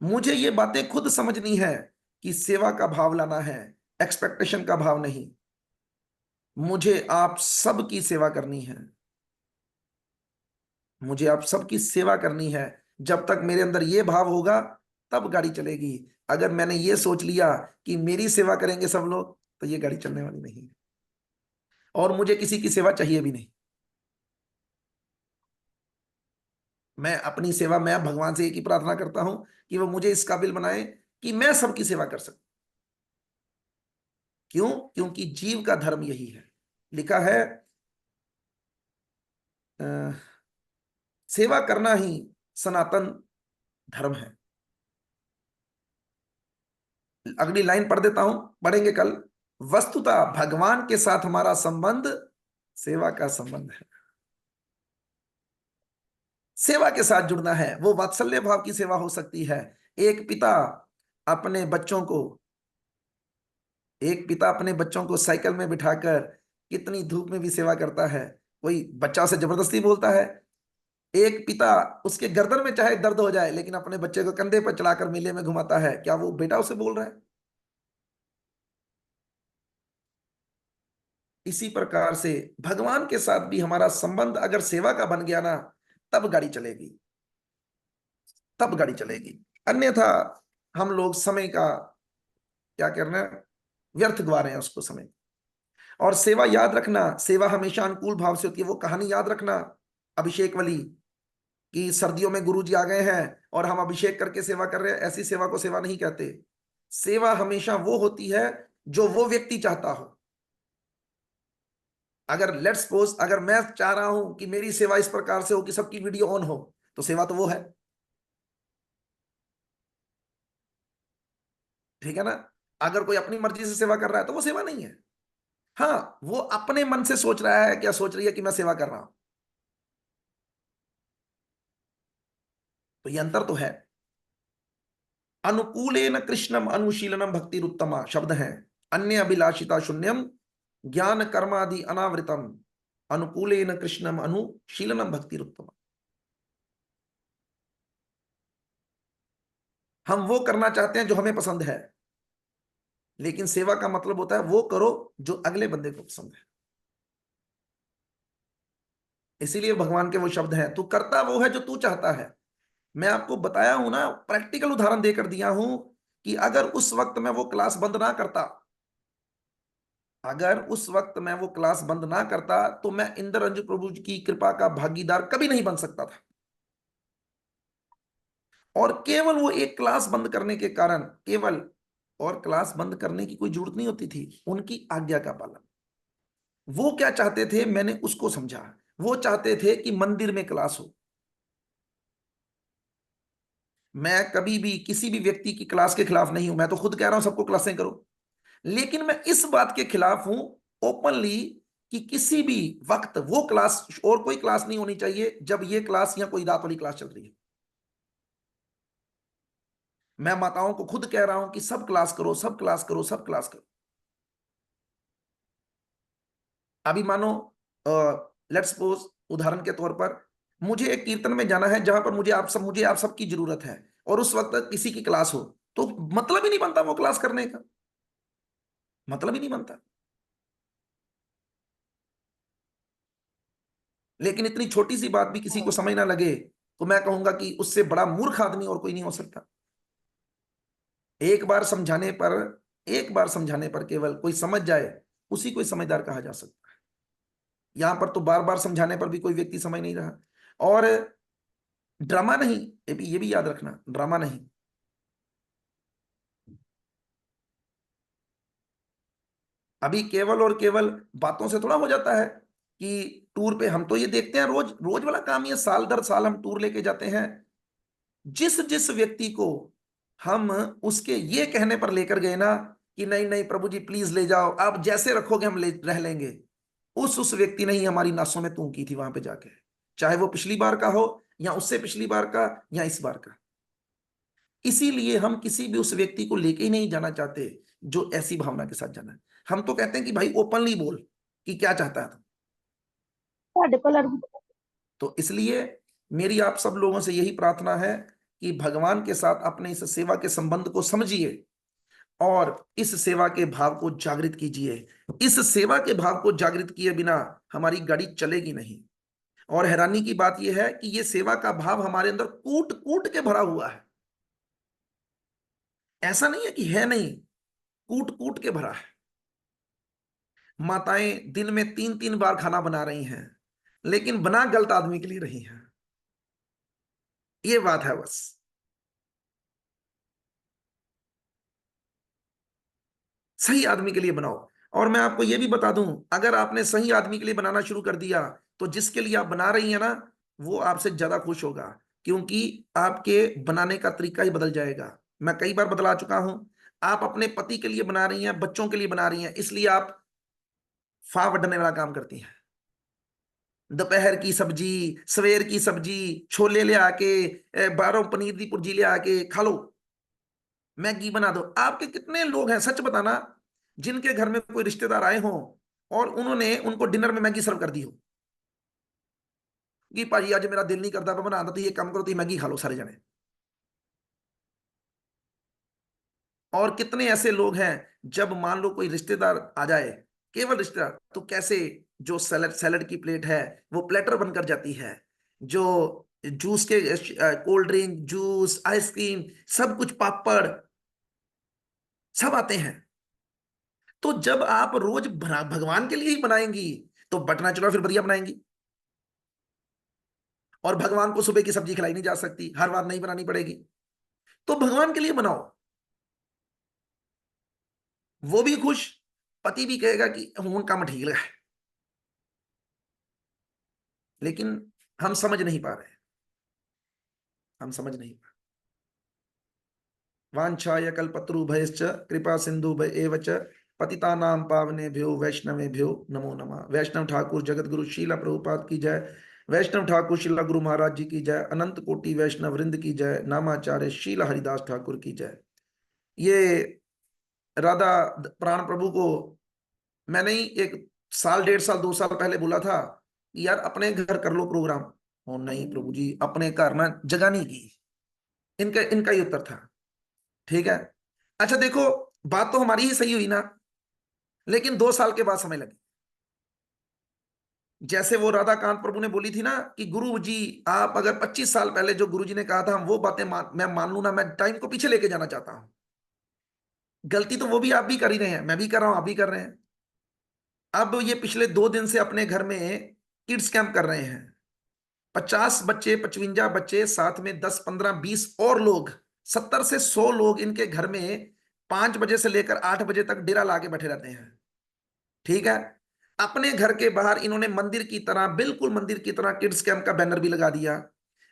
मुझे ये बातें खुद समझनी है कि सेवा का भाव लाना है, एक्सपेक्टेशन का भाव नहीं। मुझे आप सबकी सेवा करनी है, मुझे आप सबकी सेवा करनी है। जब तक मेरे अंदर ये भाव होगा तब गाड़ी चलेगी। अगर मैंने ये सोच लिया कि मेरी सेवा करेंगे सब लोग, तो ये गाड़ी चलने वाली नहीं है। और मुझे किसी की सेवा चाहिए भी नहीं। मैं अपनी सेवा, मैं भगवान से एक ही प्रार्थना करता हूं कि वो मुझे इस काबिल बनाए कि मैं सबकी सेवा कर सकूं। क्यों? क्योंकि जीव का धर्म यही है। लिखा है सेवा करना ही सनातन धर्म है। अगली लाइन पढ़ देता हूं, पढ़ेंगे कल। वस्तुतः भगवान के साथ हमारा संबंध सेवा का संबंध है। सेवा के साथ जुड़ना है। वो वात्सल्य भाव की सेवा हो सकती है। एक पिता अपने बच्चों को साइकिल में बिठाकर कितनी धूप में भी सेवा करता है। कोई बच्चा उसे जबरदस्ती बोलता है। एक पिता उसके गर्दन में चाहे दर्द हो जाए लेकिन अपने बच्चे को कंधे पर चढ़ाकर मेले में घुमाता है। क्या वो बेटा उसे बोल रहा है? इसी प्रकार से भगवान के साथ भी हमारा संबंध अगर सेवा का बन गया ना, तब गाड़ी चलेगी, तब गाड़ी चलेगी। अन्यथा हम लोग समय का क्या करना है, व्यर्थ गवा रहे हैं उसको समय। और सेवा याद रखना, सेवा हमेशा अनुकूल भाव से होती है। वो कहानी याद रखना अभिषेक वाली कि सर्दियों में गुरुजी आ गए हैं और हम अभिषेक करके सेवा कर रहे हैं। ऐसी सेवा को सेवा नहीं कहते। सेवा हमेशा वो होती है जो वो व्यक्ति चाहता हो। अगर लेट्स सपोज अगर मैं चाह रहा हूं कि मेरी सेवा इस प्रकार से हो कि सबकी वीडियो ऑन हो, तो सेवा तो वो है, ठीक है ना। अगर कोई अपनी मर्जी से सेवा कर रहा है तो वो सेवा नहीं है। हाँ, वो अपने मन से सोच रहा है, क्या सोच रही है कि मैं सेवा कर रहा हूं, तो ये अंतर तो है। अनुकूलेन कृष्णम अनुशीलनम भक्तिरुत्तमा शब्द है। अन्य अभिलाषिता शून्यम ज्ञान कर्मादि अनावृतम अनुकूलेन कृष्णम अनुशीलनम भक्तिरुत्तमा। हम वो करना चाहते हैं जो हमें पसंद है, लेकिन सेवा का मतलब होता है वो करो जो अगले बंदे को पसंद है। इसीलिए भगवान के वो शब्द हैं, तू करता वो है जो तू चाहता है। मैं आपको बताया हूं ना, प्रैक्टिकल उदाहरण देकर दिया हूं कि अगर उस वक्त मैं वो क्लास बंद ना करता, तो मैं इंद्ररंजन प्रभु की कृपा का भागीदार कभी नहीं बन सकता था। और केवल वो एक क्लास बंद करने के कारण, केवल, और क्लास बंद करने की कोई जरूरत नहीं होती थी, उनकी आज्ञा का पालन। वो क्या चाहते थे मैंने उसको समझा। वो चाहते थे कि मंदिर में क्लास हो। मैं कभी भी किसी भी व्यक्ति की क्लास के खिलाफ नहीं हूं। मैं तो खुद कह रहा हूं सबको क्लासें करो, लेकिन मैं इस बात के खिलाफ हूं ओपनली कि किसी भी वक्त वो क्लास और कोई क्लास नहीं होनी चाहिए जब ये क्लास या कोई रात वाली क्लास चल रही है। मैं माताओं को खुद कह रहा हूं कि सब क्लास करो, सब क्लास करो, सब क्लास करो। अभी मानो लेट्स सपोज, उदाहरण के तौर पर मुझे एक कीर्तन में जाना है जहां पर मुझे आप सब की जरूरत है, और उस वक्त किसी की क्लास हो, तो मतलब ही नहीं बनता वो क्लास करने का, मतलब ही नहीं बनता। लेकिन इतनी छोटी सी बात भी किसी को समझ ना लगे तो मैं कहूंगा कि उससे बड़ा मूर्ख आदमी और कोई नहीं हो सकता। एक बार समझाने पर केवल कोई समझ जाए, उसी को समझदार कहा जा सकता है। यहां पर तो बार बार समझाने पर भी कोई व्यक्ति समझ नहीं रहा। और ड्रामा नहीं, ये भी याद रखना, ड्रामा नहीं। अभी केवल और केवल बातों से थोड़ा हो जाता है कि टूर पे, हम तो ये देखते हैं रोज रोज वाला काम, ये साल दर साल हम टूर लेके जाते हैं। जिस जिस व्यक्ति को हम उसके ये कहने पर लेकर गए ना कि नहीं नहीं प्रभु जी प्लीज ले जाओ, आप जैसे रखोगे हम रह लेंगे, उस व्यक्ति ने ही हमारी नासों में तू की थी वहां पे जाके, चाहे वो पिछली बार का हो या उससे पिछली बार का या इस बार का। इसीलिए हम किसी भी उस व्यक्ति को लेके ही नहीं जाना चाहते जो ऐसी भावना के साथ जाना है। हम तो कहते हैं कि भाई ओपनली बोल कि क्या चाहता है तो इसलिए मेरी आप सब लोगों से यही प्रार्थना है कि भगवान के साथ अपने इस सेवा के संबंध को समझिए और इस सेवा के भाव को जागृत कीजिए। इस सेवा के भाव को जागृत किए बिना हमारी गाड़ी चलेगी नहीं। और हैरानी की बात यह है कि यह सेवा का भाव हमारे अंदर कूट कूट के भरा हुआ है। ऐसा नहीं है कि है नहीं, कूट कूट के भरा है। माताएं दिन में 3-3 बार खाना बना रही हैं, लेकिन बना गलत आदमी के लिए रही हैं। ये बात है बस। सही आदमी के लिए बनाओ। और मैं आपको यह भी बता दूं, अगर आपने सही आदमी के लिए बनाना शुरू कर दिया तो जिसके लिए आप बना रही हैं ना, वो आपसे ज्यादा खुश होगा, क्योंकि आपके बनाने का तरीका ही बदल जाएगा। मैं कई बार बदला चुका हूं। आप अपने पति के लिए बना रही हैं, बच्चों के लिए बना रही हैं, इसलिए आप फा वड्डने वाला काम करती हैं। दोपहर की सब्जी, सवेर की सब्जी, छोले ले आके, बाहरों पनीर दी पुर्जी ले आके खा लो, मैगी बना दो। आपके कितने लोग हैं, सच बताना, जिनके घर में कोई रिश्तेदार आए हों और उन्होंने उनको डिनर में मैगी सर्व कर दी हो कि भाजी आज मेरा दिल नहीं करता बना दो, तो ये काम करो, तो मैगी खा लो सारे जने। और कितने ऐसे लोग हैं, जब मान लो कोई रिश्तेदार आ जाए, केवल रिश्तेदार, तो कैसे जो सैलड की प्लेट है वो प्लेटर बनकर जाती है, जो जूस के कोल्ड ड्रिंक, जूस, आइसक्रीम, सब कुछ, पापड़, सब आते हैं। तो जब आप रोज भगवान के लिए ही बनाएंगी तो बटना चलो फिर बढ़िया बनाएंगी। और भगवान को सुबह की सब्जी खिलाई नहीं जा सकती, हर बार नहीं बनानी पड़ेगी, तो भगवान के लिए बनाओ। वो भी खुश, पति भी कहेगा कि हूं काम ठीक है। लेकिन हम समझ नहीं पा रहे, हम समझ नहीं पा। वांछाय कल्पतरुभयश्च कृपा सिंधुभय एव च पतितानां पावनेभ्यो वैष्णवेभ्यो नमो नमः। वैष्णव ठाकुर जगत गुरु शीला प्रभुपाद की जय। वैष्णव ठाकुर शीला गुरु महाराज जी की जय। अनंत कोटि वैष्णव वृंद की जय। नामाचार्य शीला हरिदास ठाकुर की जय। ये राधा प्राण प्रभु को मैंने ही 1 साल, 1.5 साल, 2 साल पहले बोला था कि यार अपने घर कर लो प्रोग्राम। और नहीं प्रभु जी, अपने घर ना जगह नहीं की। इनका ही उत्तर था। ठीक है, अच्छा देखो, बात तो हमारी ही सही हुई ना, लेकिन 2 साल के बाद समझ लगी। जैसे वो राधा कांत प्रभु ने बोली थी ना कि गुरु जी आप अगर 25 साल पहले जो गुरु जी ने कहा था हम वो बातें मैं मान लू ना, मैं टाइम को पीछे लेके जाना चाहता हूं। गलती तो वो भी आप भी कर ही रहे हैं, मैं भी कर रहा हूं, आप भी कर रहे हैं। अब ये पिछले 2 दिन से अपने घर में किड्स कैंप कर रहे हैं। 50 बच्चे, 55 बच्चे, साथ में 10, 15, 20 और लोग, 70 से 100 लोग इनके घर में 5 बजे से लेकर 8 बजे तक डेरा लाके बैठे रहते हैं। ठीक है, अपने घर के बाहर इन्होंने मंदिर की तरह, बिल्कुल मंदिर की तरह किड्स कैंप का बैनर भी लगा दिया।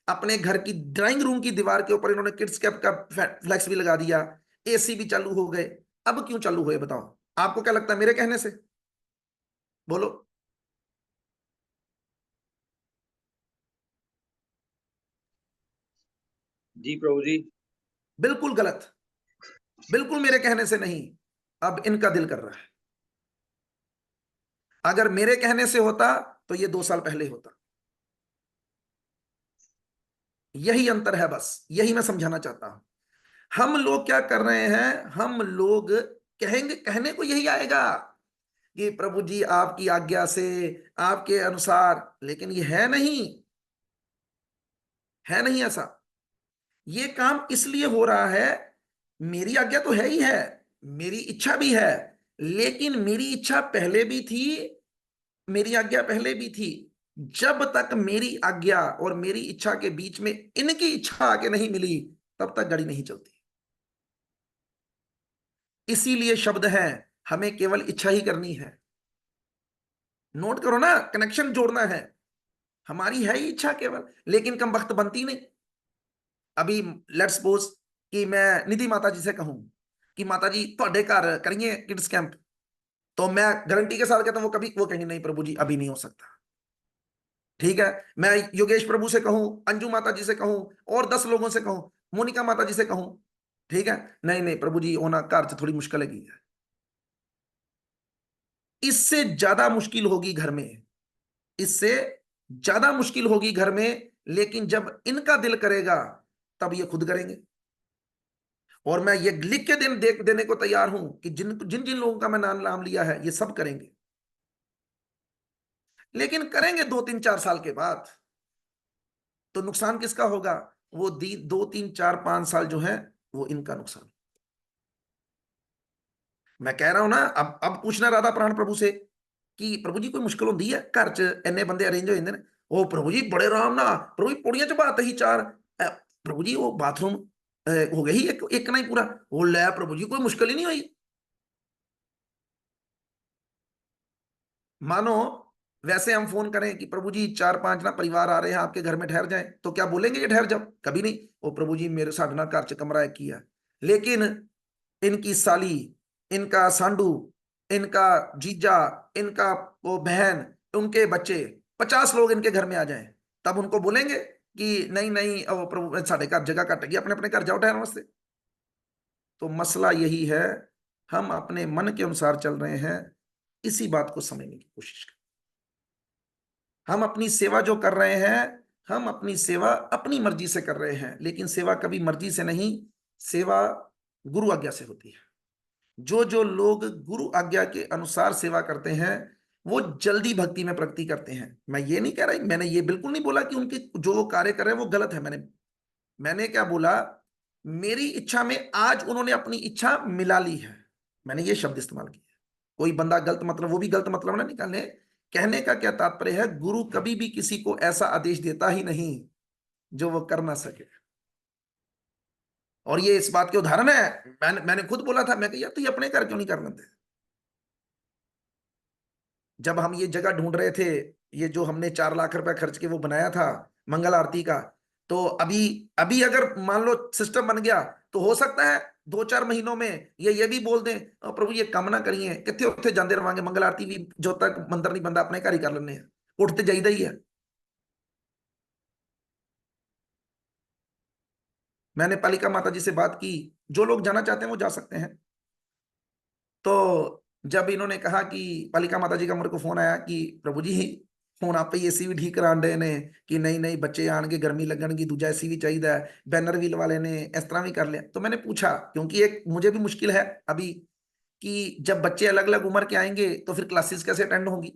अपने घर की ड्राइंग रूम की दीवार के ऊपर इन्होंने किड्स कैंप का फ्लैक्स भी लगा दिया। एसी भी चालू हो गए। अब क्यों चालू हुए बताओ? आपको क्या लगता है मेरे कहने से? बोलो। जी प्रभु जी। बिल्कुल गलत, बिल्कुल मेरे कहने से नहीं, अब इनका दिल कर रहा है। अगर मेरे कहने से होता तो ये 2 साल पहले होता। यही अंतर है, बस यही मैं समझाना चाहता हूं। हम लोग क्या कर रहे हैं, हम लोग कहेंगे, कहने को यही आएगा कि प्रभु जी आपकी आज्ञा से, आपके अनुसार, लेकिन ये है नहीं, है नहीं ऐसा। ये काम इसलिए हो रहा है, मेरी आज्ञा तो है ही है, मेरी इच्छा भी है, लेकिन मेरी इच्छा पहले भी थी, मेरी आज्ञा पहले भी थी। जब तक मेरी आज्ञा और मेरी इच्छा के बीच में इनकी इच्छा आगे नहीं मिली, तब तक गाड़ी नहीं चलती। इसीलिए शब्द है, हमें केवल इच्छा ही करनी है। नोट करो ना, कनेक्शन जोड़ना है। हमारी है ही इच्छा केवल, लेकिन कम वक्त बनती नहीं। अभी लेट्स सपोज कि मैं निधि माता जी से कहूं कि माता जी ਤੁਹਾਡੇ घर करेंगे किड्स कैंप, तो मैं गारंटी के साथ कहता हूं वो कहेंगे नहीं प्रभु जी अभी नहीं हो सकता। ठीक है, मैं योगेश प्रभु से कहूं, अंजू माता जी से कहूं, और 10 लोगों से कहूं, मोनिका माता जी से कहूं, ठीक है, नहीं नहीं प्रभु जी होना घर से थोड़ी मुश्किल है। इससे ज्यादा मुश्किल होगी घर में, इससे ज्यादा मुश्किल होगी घर में, लेकिन जब इनका दिल करेगा तब ये खुद करेंगे। और मैं ये लिख के देने को तैयार हूं कि जिन जिन जिन लोगों का मैं नाम लिया है, ये सब करेंगे। लेकिन करेंगे 2, 3, 4 साल के बाद। तो नुकसान किसका होगा? वो 2, 3, 4, 5 साल जो है वो इनका नुकसान। मैं कह रहा हूं ना, अब पूछना राधा प्राण प्रभु से कि प्रभु जी कोई मुश्किल होती है घर च, इन्ने बंदे अरेंज हो जाते हैं, ओ प्रभु जी बड़े आराम ना, प्रभु जी पौड़ियां च बात ही 4, प्रभु जी वो बाथरूम हो गई ही एक ना ही पूरा, वो लै प्रभु जी कोई मुश्किल ही नहीं हुई। मानो वैसे हम फोन करें कि प्रभु जी 4-5 ना परिवार आ रहे हैं आपके घर में, ठहर जाएं, तो क्या बोलेंगे ये ठहर जाओ? कभी नहीं। ओ प्रभु जी मेरे साथ ना घर च कमरा एक किया। लेकिन इनकी साली, इनका सांडू, इनका जीजा, इनका वो बहन, उनके बच्चे, 50 लोग इनके घर में आ जाएं, तब उनको बोलेंगे कि नहीं नहीं ओ प्रभु साढ़े घर जगह घट गई, अपने अपने घर जाओ ठहरने वास्ते। तो मसला यही है, हम अपने मन के अनुसार चल रहे हैं। इसी बात को समझने की कोशिश करें। हम अपनी सेवा जो कर रहे हैं, हम अपनी सेवा अपनी मर्जी से कर रहे हैं, लेकिन सेवा कभी मर्जी से नहीं, सेवा गुरु आज्ञा से होती है। जो लोग गुरु आज्ञा के अनुसार सेवा करते हैं, वो जल्दी भक्ति में प्रगति करते हैं। मैं ये नहीं कह रहा, मैंने ये बिल्कुल नहीं बोला कि उनके जो वो कार्य कर रहे हैं वो गलत है। मैंने क्या बोला, मेरी इच्छा में आज उन्होंने अपनी इच्छा मिला ली है, मैंने ये शब्द इस्तेमाल किया। कोई बंदा गलत मतलब, वो भी गलत मतलब ना निकालने। कहने का क्या तात्पर्य है, गुरु कभी भी किसी को ऐसा आदेश देता ही नहीं जो वो कर ना सके। और ये इस बात के उदाहरण है, मैंने खुद बोला था, मैं यार तो ये अपने घर क्यों नहीं कर लेते। जब हम ये जगह ढूंढ रहे थे, ये जो हमने 4 लाख रुपए खर्च के वो बनाया था मंगल आरती का, तो अभी अगर मान लो सिस्टम बन गया, तो हो सकता है 2-4 महीनों में ये भी बोल दें प्रभु ये कम ना करिए, कितने उत्थे जाते रवांगे, मंगल आरती भी जो तक मंदिर नहीं बनता अपने घर ही कर लेने हैं, उठते जाइदा ही है। मैंने पालिका माता जी से बात की, जो लोग जाना चाहते हैं वो जा सकते हैं। तो जब इन्होंने कहा कि पालिका माता जी का मेरे को फोन आया कि प्रभु जी ਹੁਣ ਆਪੇ एसी भी ठीक करा रहे ने कि नहीं नहीं बच्चे आने गर्मी लगनगी, दूजा एसी भी चाहिए, बैनर भी लवा लेने, इस तरह भी कर लिया। तो मैंने पूछा, क्योंकि एक मुझे भी मुश्किल है अभी कि जब बच्चे अलग अलग उम्र के आएंगे तो फिर क्लासेस कैसे अटेंड होगी।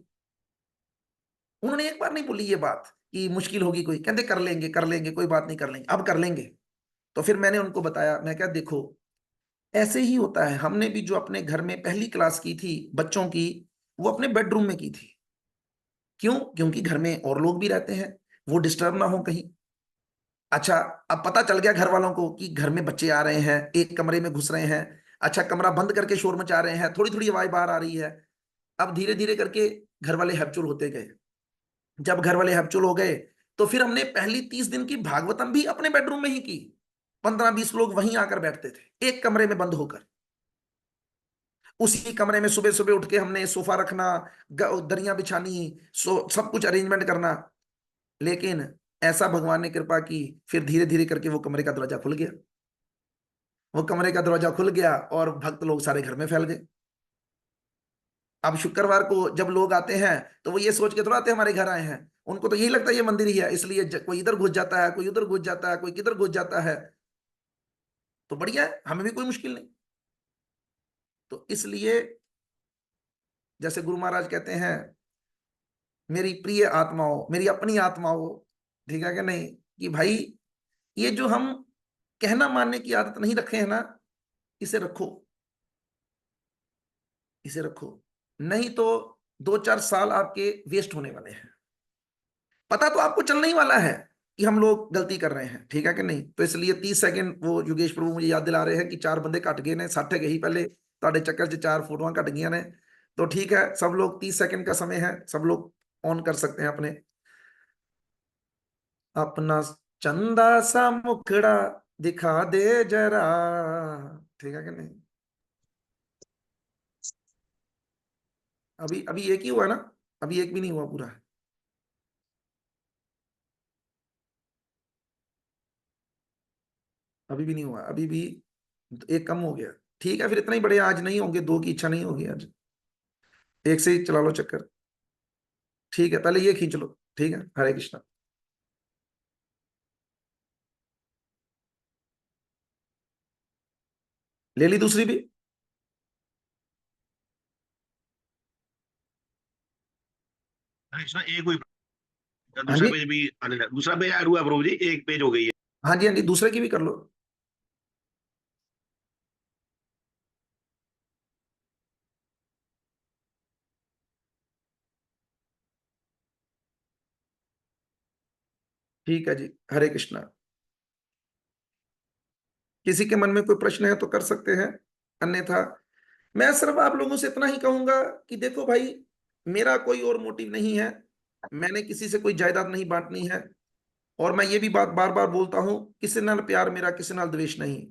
उन्होंने एक बार नहीं बोली ये बात कि मुश्किल होगी कोई, कहते कर लेंगे कोई बात नहीं, कर लेंगे, अब कर लेंगे। तो फिर मैंने उनको बताया, मैं क्या देखो ऐसे ही होता है, हमने भी जो अपने घर में पहली क्लास की थी बच्चों की, वो अपने बेडरूम में की थी। क्यों? क्योंकि घर में और लोग भी रहते हैं, वो डिस्टर्ब ना हो कहीं। अच्छा, अब पता चल गया घर वालों को कि घर में बच्चे आ रहे हैं, एक कमरे में घुस रहे हैं, अच्छा कमरा बंद करके शोर मचा रहे हैं, थोड़ी थोड़ी आवाज बाहर आ रही है। अब धीरे धीरे करके घर वाले हैप्चुअल होते गए। जब घर वाले हैप्चुअल हो गए, तो फिर हमने पहली 30 दिन की भागवतम भी अपने बेडरूम में ही की। 15-20 लोग वहीं आकर बैठते थे, एक कमरे में बंद होकर। उसी कमरे में सुबह सुबह उठ के हमने सोफा रखना, दरियां बिछानी, सब कुछ अरेंजमेंट करना। लेकिन ऐसा भगवान ने कृपा की, फिर धीरे धीरे करके वो कमरे का दरवाजा खुल गया। वो कमरे का दरवाजा खुल गया और भक्त लोग सारे घर में फैल गए। अब शुक्रवार को जब लोग आते हैं तो वो ये सोच के थोड़ा आते हैं हमारे घर आए हैं, उनको तो यही लगता है ये मंदिर ही है, इसलिए कोई इधर घुस जाता है, कोई उधर घुस जाता है, कोई किधर घुस जाता है, तो बढ़िया है, हमें भी कोई मुश्किल नहीं। तो इसलिए जैसे गुरु महाराज कहते हैं, मेरी प्रिय आत्माओं, मेरी अपनी आत्माओं, ठीक है कि नहीं, कि भाई ये जो हम कहना मानने की आदत नहीं रखे हैं ना, इसे रखो, इसे रखो, नहीं तो 2-4 साल आपके वेस्ट होने वाले हैं। पता तो आपको चलने ही वाला है कि हम लोग गलती कर रहे हैं, ठीक है कि नहीं। तो इसलिए 30 सेकंड वो योगेश प्रभु मुझे याद दिला रहे हैं कि 4 बंदे घट गए ने, 60 गई पहले ਤੁਹਾਡੇ ਚੱਕਰ 'ਚ 4 फोटोआं घट गई ने। तो ठीक है, सब लोग 30 सेकंड का समय है, सब लोग ऑन कर सकते हैं अपने अपना चंदा सा मुखड़ा दिखा दे जरा, ठीक है कि नहीं। अभी अभी एक ही हुआ ना, अभी एक भी नहीं हुआ पूरा, अभी भी नहीं हुआ, अभी भी एक कम हो गया। ठीक है, फिर इतना ही बड़े आज नहीं होंगे, 2 की इच्छा नहीं होगी आज, एक से ही चला लो चक्कर, ठीक है, पहले ये खींच लो, ठीक है। हरे कृष्णा। ले ली दूसरी भी? एक हुई, हाँ दूसरा जी, पेज भी आने लगा, दूसरा पेज ऐड हुआ प्रभु जी, एक पेज हो गई है। हाँ जी, हाँ जी, दूसरे की भी कर लो। ठीक है जी, हरे कृष्णा। किसी के मन में कोई प्रश्न है तो कर सकते हैं, अन्यथा मैं सिर्फ आप लोगों से इतना ही कहूंगा कि देखो भाई, मेरा कोई और मोटिव नहीं है, मैंने किसी से कोई जायदाद नहीं बांटनी है, और मैं ये भी बात बार बार बोलता हूं, किसी नाल प्यार मेरा, किसी नाल द्वेष नहीं,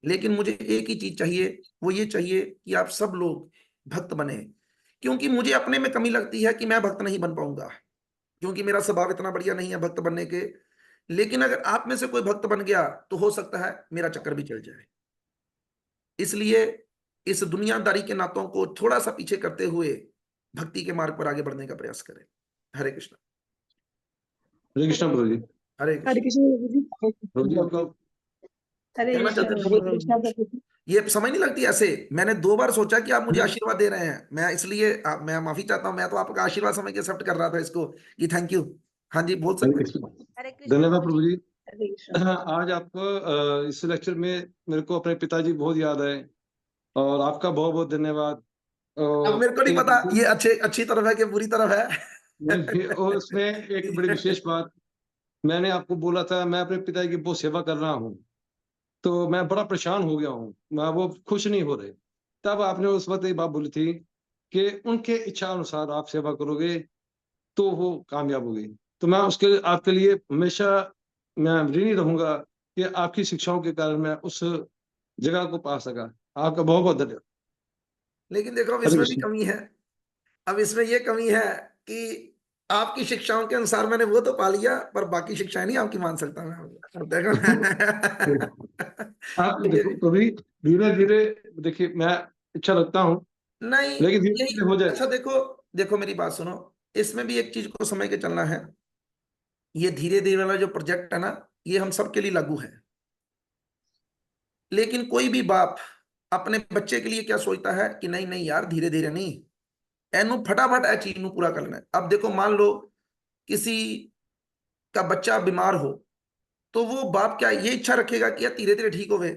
लेकिन मुझे एक ही चीज चाहिए, वो ये चाहिए कि आप सब लोग भक्त बने, क्योंकि मुझे अपने में कमी लगती है कि मैं भक्त नहीं बन पाऊंगा, क्योंकि मेरा स्वभाव इतना बढ़िया नहीं है भक्त बनने के। लेकिन अगर आप में से कोई भक्त बन गया तो हो सकता है मेरा चक्कर भी चल जाए। इसलिए इस दुनियादारी के नातों को थोड़ा सा पीछे करते हुए भक्ति के मार्ग पर आगे बढ़ने का प्रयास करें। हरे कृष्ण। हरे कृष्ण प्रभु जी। हरे हरे कृष्ण। कृष्ण प्रभु जी आपका हरे कहना कृष्ण चाहते हरे हैं, कृष्ण प्रभु जी। ये समझ नहीं लगती ऐसे, मैंने 2 बार सोचा कि आप मुझे आशीर्वाद दे रहे हैं, मैं इसलिए मैं माफी चाहता हूं, मैं तो आपका आशीर्वाद समझ के एक्सेप्ट कर रहा था इसको कि थैंक यू। हाँ जी, बोल हरे सकते कृष्ण। हरे कृष्ण धन्यवाद प्रभु जी। हरे कृष्ण। हाँ, आज आपको इस लेक्चर में मेरे को अपने पिताजी बहुत याद आए, और आपका बहुत बहुत धन्यवाद। अब मेरे को नहीं पता ये अच्छी तरफ है कि बुरी तरफ है। नहीं, और उसमें एक बड़ी विशेष बात, मैंने आपको बोला था मैं अपने पिताजी की बहुत सेवा कर रहा हूँ, तो मैं बड़ा परेशान हो गया हूँ, मैं वो खुश नहीं हो रहे। तब आपने उस वक्त एक बात बोली थी कि उनके इच्छा अनुसार आप सेवा करोगे तो वो कामयाब होगी। तो मैं उसके आपके लिए हमेशा मैं ऋणी रहूंगा कि आपकी शिक्षाओं के कारण मैं उस जगह को पा सका। आपका बहुत बहुत धन्यवाद। लेकिन देखो, अब हरे इसमें भी कृष्ण। कमी है, अब इसमें ये कमी है कि आपकी शिक्षाओं के अनुसार मैंने वो तो पा लिया, पर बाकी शिक्षाएं नहीं आपकी मान सकता मैं। अब देखो आप देखो कभी धीरे धीरे, देखिए मैं इच्छा रखता हूँ, नहीं, लेकिन धीरे यही, धीरे हो जाए। अच्छा देखो, देखो मेरी बात सुनो, इसमें भी एक चीज को समझ के चलना है, ये धीरे धीरे वाला जो प्रोजेक्ट है ना, ये हम सबके लिए लागू है, लेकिन कोई भी बाप अपने बच्चे के लिए क्या सोचता है कि नहीं नहीं यार, धीरे धीरे नहीं, एनू फटाफट ए चीज नू पूरा करना है। अब देखो, मान लो किसी का बच्चा बीमार हो, तो वो बाप क्या ये इच्छा रखेगा कि यार धीरे धीरे ठीक होवे?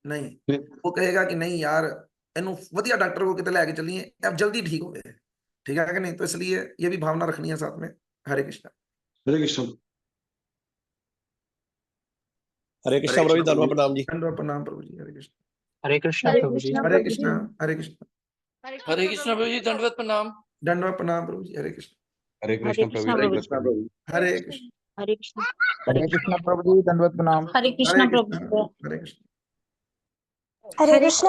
नहीं, वो कहेगा कि नहीं यार, एनू वधिया डॉक्टर को कितने लेके चलिए, अब जल्दी ठीक होवे, ठीक है कि नहीं। तो इसलिए ये भी भावना रखनी है साथ में। हरे कृष्ण। हरे कृष्ण। हरे कृष्ण प्रभु जी, धन्यवाद प्रणाम जी। दंडवत प्रणाम प्रभु जी। हरे कृष्ण। हरे कृष्ण हरे प्रभु जी। कृष्ण हरे प्रभु जी। कृष्ण। हरे कृष्ण। हरे कृष्ण प्रभु जी, दंडवत प्रणाम। दंडवत प्रणाम प्रभु जी। हरे कृष्ण। हरे हरे कृष्ण प्रभु जी, कृष्ण प्रभु जी। हरे कृष्ण। हरे कृष्ण। हरे कृष्ण प्रभु जी, दंडवत प्रणाम। हरे हरे कृष्ण प्रभु कृष्ण। जी। हरे कृष्ण। हरे कृष्ण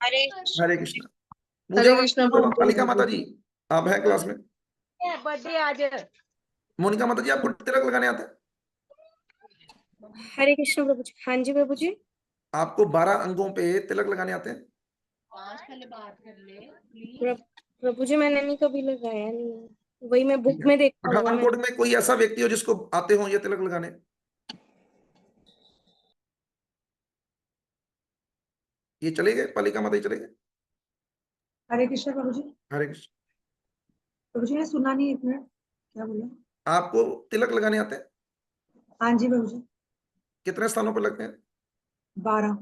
हरे हरे कृष्ण। हरे पूजा कृष्ण माता, प्रभु कालिका माता जी, आप हैं क्लास में? बर्थडे आज मोनिका माता जी, आपको तिलक लगाने आता है? हरे कृष्ण प्रभु जी। हाँ जी प्रभु जी। आपको 12 अंगों पे तिलक लगाने आते हैं? प्रभु जी मैंने नहीं कभी लगाया नहीं है, वही मैं बुक में देखा हुआ है। पठानकोट में कोई ऐसा व्यक्ति हो जिसको आते हो ये तिलक लगाने? ये चले गए, पालिका माता जी चले गए। हरे कृष्ण प्रभु जी। हरे कृष्ण। प्रभु जी ने सुना नहीं, एक मिनट क्या बोला? आपको तिलक लगाने आते हैं? हाँ जी प्रभु जी। कितने स्थानों पर लगते हैं? 12।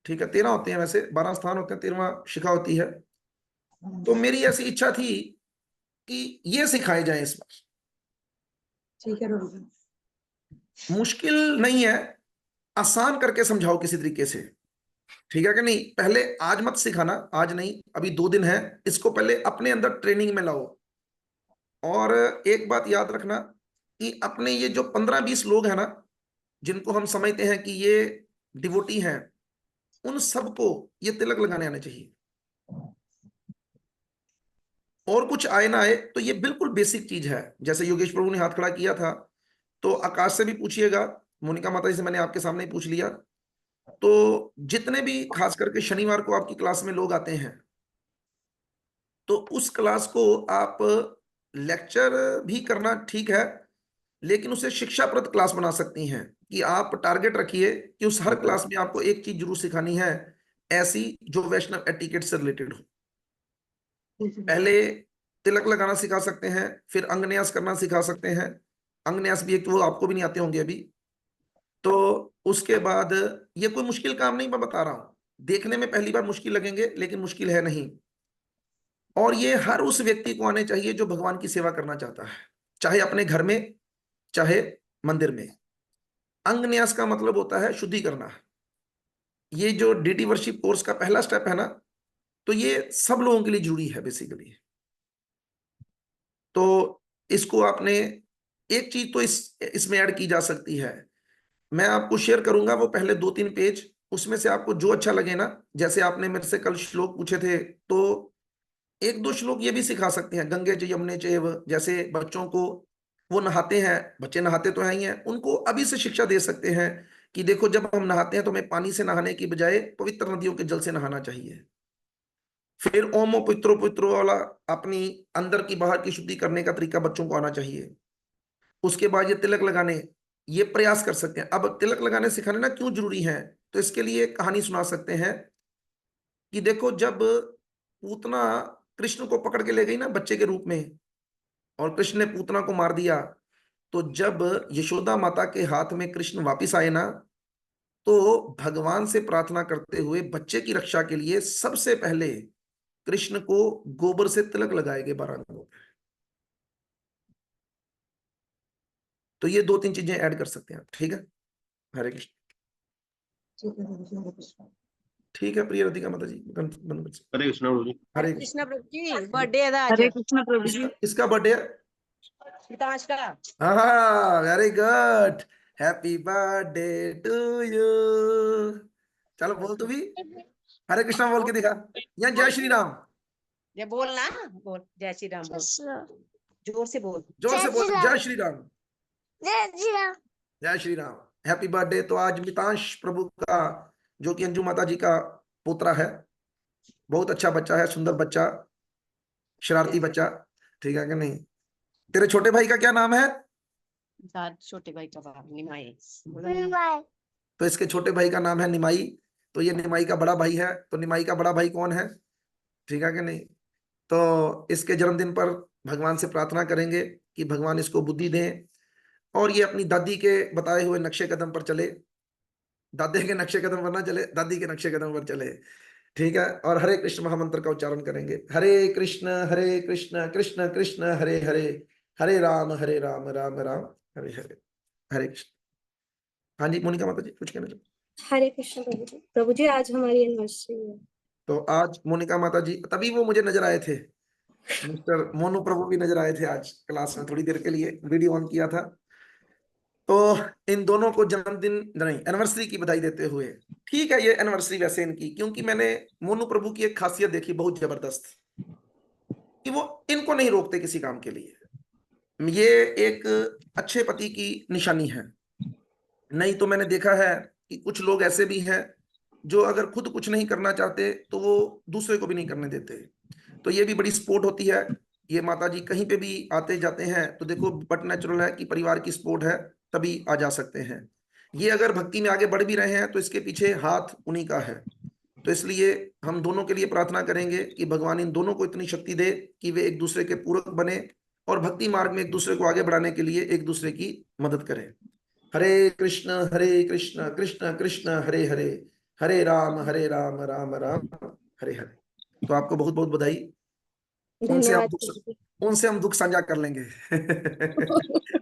ठीक है, 13 होते हैं वैसे, 12 स्थान होते हैं, 13वां शिखा होती है। तो मेरी ऐसी इच्छा थी कि ये सिखाए जाए इस बार। ठीक है प्रभु जी। मुश्किल नहीं है, आसान करके समझाओ किसी तरीके से, ठीक है कि नहीं? पहले आज मत सिखाना, आज नहीं, अभी 2 दिन है, इसको पहले अपने अंदर ट्रेनिंग में लाओ। और एक बात याद रखना कि अपने ये जो 15-20 लोग हैं ना, जिनको हम समझते हैं कि ये डिवोटी हैं, उन सबको ये तिलक लगाने आने चाहिए। और कुछ आए ना आए तो ये बिल्कुल बेसिक चीज है। जैसे योगेश प्रभु ने हाथ खड़ा किया था, तो आकाश से भी पूछिएगा, मोनिका माता जी से मैंने आपके सामने ही पूछ लिया। तो जितने भी खास करके शनिवार को आपकी क्लास में लोग आते हैं, तो उस क्लास को आप लेक्चर भी करना ठीक है, लेकिन उसे शिक्षाप्रद क्लास बना सकती हैं कि आप टारगेट रखिए कि उस हर क्लास में आपको एक चीज जरूर सिखानी है, ऐसी जो वैष्णव एटिकेट से रिलेटेड हो। पहले तिलक लगाना सिखा सकते हैं, फिर अंगन्यास करना सिखा सकते हैं। अंगन्यास भी एक, वो आपको भी नहीं आते होंगे अभी। तो उसके बाद ये कोई मुश्किल काम नहीं मैं बता रहा हूं, देखने में पहली बार मुश्किल लगेंगे लेकिन मुश्किल है नहीं। और ये हर उस व्यक्ति को आने चाहिए जो भगवान की सेवा करना चाहता है, चाहे अपने घर में चाहे मंदिर में। अंगन्यास का मतलब होता है शुद्धि करना। ये जो डीटी वर्शिप कोर्स का पहला स्टेप है ना, तो ये सब लोगों के लिए जरूरी है बेसिकली। तो इसको आपने, एक चीज तो इसमें ऐड की जा सकती है, मैं आपको शेयर करूंगा वो पहले 2-3 पेज, उसमें से आपको जो अच्छा लगे ना, जैसे आपने मेरे से कल श्लोक पूछे थे, तो 1-2 श्लोक ये भी सिखा सकते हैं। गंगे च यमुने चैव, जैसे बच्चों को वो नहाते हैं, बच्चे नहाते तो हैं ही हैं, उनको अभी से शिक्षा दे सकते हैं कि देखो जब हम नहाते हैं तो हमें पानी से नहाने की बजाय पवित्र नदियों के जल से नहाना चाहिए। फिर ओमो पित्रो पित्रो वाला अपनी अंदर की बाहर की शुद्धि करने का तरीका बच्चों को आना चाहिए। उसके बाद ये तिलक लगाने, ये प्रयास कर सकते हैं। अब तिलक लगाने सिखाने ना क्यों जरूरी है, तो इसके लिए कहानी सुना सकते हैं कि देखो जब पूतना कृष्ण को पकड़ के ले गई ना बच्चे के रूप में, और कृष्ण ने पूतना को मार दिया, तो जब यशोदा माता के हाथ में कृष्ण वापिस आए ना, तो भगवान से प्रार्थना करते हुए बच्चे की रक्षा के लिए सबसे पहले कृष्ण को गोबर से तिलक लगाए गए 12 अंगों पे। तो ये 2-3 चीजें ऐड कर सकते हैं आप, ठीक है? हरे कृष्ण। ठीक है प्रभु जी, हरे कृष्ण। ठीक है, प्रिय राधिका माता जी, बंद कर सकते। हरे कृष्ण प्रभु जी। हरे कृष्ण प्रभु जी, बर्थडे है आज। हरे कृष्ण प्रभु जी। इसका बर्थडे है? पिताश का। हाँ, very good, happy birthday to you. चलो बोल तू भी, हरे कृष्णा बोल के दिखा, या जय श्री राम। ये बोलना, बोल जय श्री राम, बोल जोर से बोल। जोर से बोल, जय श्री राम। जय श्री राम। जय श्री राम, हैप्पी बर्थडे। तो आज मितांश प्रभु का, जो कि अंजू माता जी का पोतरा है, बहुत अच्छा बच्चा है, सुंदर बच्चा, शरारती बच्चा, ठीक है कि नहीं? तेरे छोटे भाई का क्या नाम है? छोटे भाई का नाम निमाई। तो इसके छोटे भाई का नाम है निमाई। तो ये निमाई का बड़ा भाई है। तो निमाई का बड़ा भाई कौन है, ठीक है कि नहीं? तो इसके जन्मदिन पर भगवान से प्रार्थना करेंगे कि भगवान इसको बुद्धि दें और ये अपनी दादी के बताए हुए नक्शे कदम पर चले। दादे के नक्शे कदम पर ना चले, दादी के नक्शे कदम पर चले, ठीक है? और हरे कृष्ण महामंत्र का उच्चारण करेंगे, हरे कृष्ण कृष्ण कृष्ण हरे हरे, हरे राम राम राम हरे हरे। हरे कृष्ण। हाँ जी मोनिका माता जी, कुछ कहना चाहते? हरे कृष्ण प्रभु जी। प्रभु जी आज हमारी एनिवर्सरी है। तो आज मोनिका माता जी, तभी वो मुझे नजर आए थे, मिस्टर मोनू प्रभु भी नजर आए थे आज क्लास में, थोड़ी देर के लिए वीडियो ऑन किया था। तो इन दोनों को जन्मदिन नहीं एनिवर्सरी की बधाई देते हुए, ठीक है, ये एनिवर्सरी वैसे इनकी, क्योंकि मैंने मोनू प्रभु की एक खासियत देखी बहुत जबरदस्त, कि वो इनको नहीं रोकते किसी काम के लिए। ये एक अच्छे पति की निशानी है। नहीं तो मैंने देखा है कि कुछ लोग ऐसे भी हैं जो अगर खुद कुछ नहीं करना चाहते तो वो दूसरे को भी नहीं करने देते। तो ये भी बड़ी सपोर्ट होती है। ये माता जी कहीं पे भी आते जाते हैं तो देखो बट नेचुरल है कि परिवार की सपोर्ट है, तभी आ जा सकते हैं। ये अगर भक्ति में आगे बढ़ भी रहे हैं तो इसके पीछे हाथ उन्हीं का है। तो इसलिए हम दोनों के लिए प्रार्थना करेंगे कि भगवान इन दोनों को इतनी शक्ति दे कि वे एक दूसरे के पूरक बने और भक्ति मार्ग में एक दूसरे को आगे बढ़ाने के लिए एक दूसरे की मदद करें। हरे कृष्ण कृष्ण कृष्ण हरे हरे, हरे राम राम राम हरे हरे। तो आपको बहुत बहुत बधाई। धन्यवाद प्रभु जी। उनसे हम दुख साझा कर लेंगे।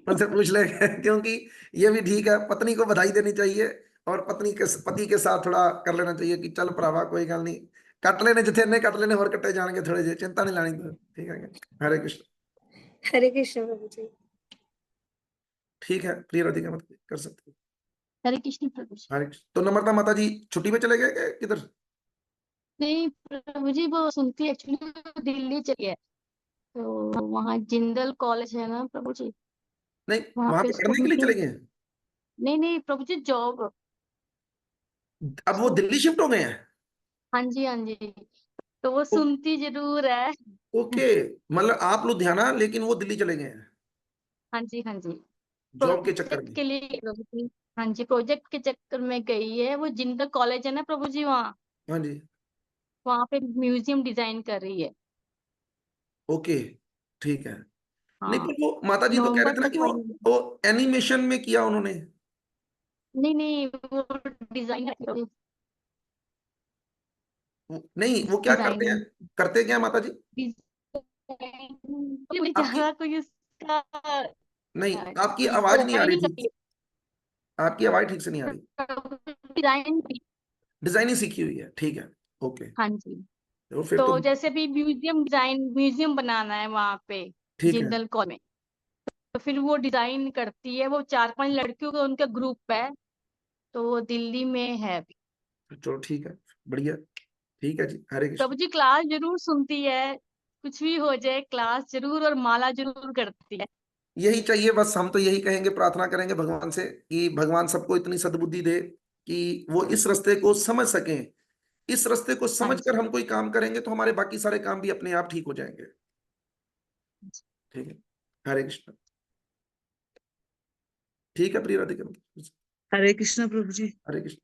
उनसे पूछ लेंगे, क्योंकि ये भी ठीक है, पत्नी को बधाई देनी चाहिए और पति के साथ थोड़ा कर लेना चाहिए कि चल भरावा कोई गल नहीं, कट लेने जिथे ने कट लेने, और कटे जाएंगे थोड़े जे, चिंता नहीं लानी। तो ठीक है, हरे कृष्ण। हरे कृष्ण प्रभु जी। ठीक है प्रिय राधिका, मत कर सकते हो। हरे कृष्ण प्रभु जी। हरे कृष्ण। तो नम्रता माता जी छुट्टी पे चले गए किधर? नहीं प्रभु जी, वो सुनती एक्चुअली दिल्ली चली है, तो वहाँ जिंदल कॉलेज है ना प्रभु जी, नहीं, वहाँ वहां पे पे उसको पढ़ने के लिए चले गए हैं? नहीं नहीं प्रभु जी, जॉब। अब वो दिल्ली शिफ्ट हो गए हैं? हाँ जी हाँ जी, तो वो सुनती जरूर है। ओके, मतलब आप लुधियाना लेकिन वो दिल्ली चले गए हैं हाँ जी हाँ जी, जॉब के चक्कर प्रोजेक्ट में। के लिए प्रभु जी। हाँ जी, प्रोजेक्ट के चक्कर में गई है वो। जिंदल कॉलेज है ना प्रभु जी, हाँ जी, वहाँ पे म्यूजियम डिजाइन कर रही है। ओके, ठीक है। नहीं, हाँ, पर वो माता जी तो कह रहे नवंबर थे ना तक कि वही। वो एनिमेशन में किया उन्होंने। नहीं नहीं, वो डिजाइन नहीं, वो क्या करते हैं, डिजाइनिंग करते क्या हैं माता जी? आपकी ज्यादा कोई उसका नहीं, आपकी आवाज नहीं आ रही डिजाइनिंग ठीक, करती आपकी आवाज ठीक से नहीं आ रही। है, डिजाइन। डिजाइनिंग सीखी हुई है, ठीक है, ओके। हाँ जी, तो फिर तो तो जैसे भी म्यूजियम बनाना है वहाँ पे ठीक है, जिंदल कॉलेज में, तो फिर वो डिजाइन करती है। वो 4-5 लड़कियों का उनका ग्रुप है, तो वो दिल्ली में है अभी। चलो ठीक है, बढ़िया, ठीक है जी, हरे कृष्ण। प्रभु जी क्लास जरूर सुनती है, कुछ भी हो जाए क्लास जरूर, और माला जरूर करती है। यही चाहिए बस, हम तो यही कहेंगे, प्रार्थना करेंगे भगवान से कि भगवान सबको इतनी सद्बुद्धि दे कि वो इस रास्ते को समझ सकें। इस रास्ते को हाँ समझकर जी, हम कोई काम करेंगे तो हमारे बाकी सारे काम भी अपने आप ठीक हो जाएंगे। ठीक है, हरे कृष्ण। ठीक है प्रिय राधिका, हरे कृष्ण प्रभु जी। हरे कृष्ण।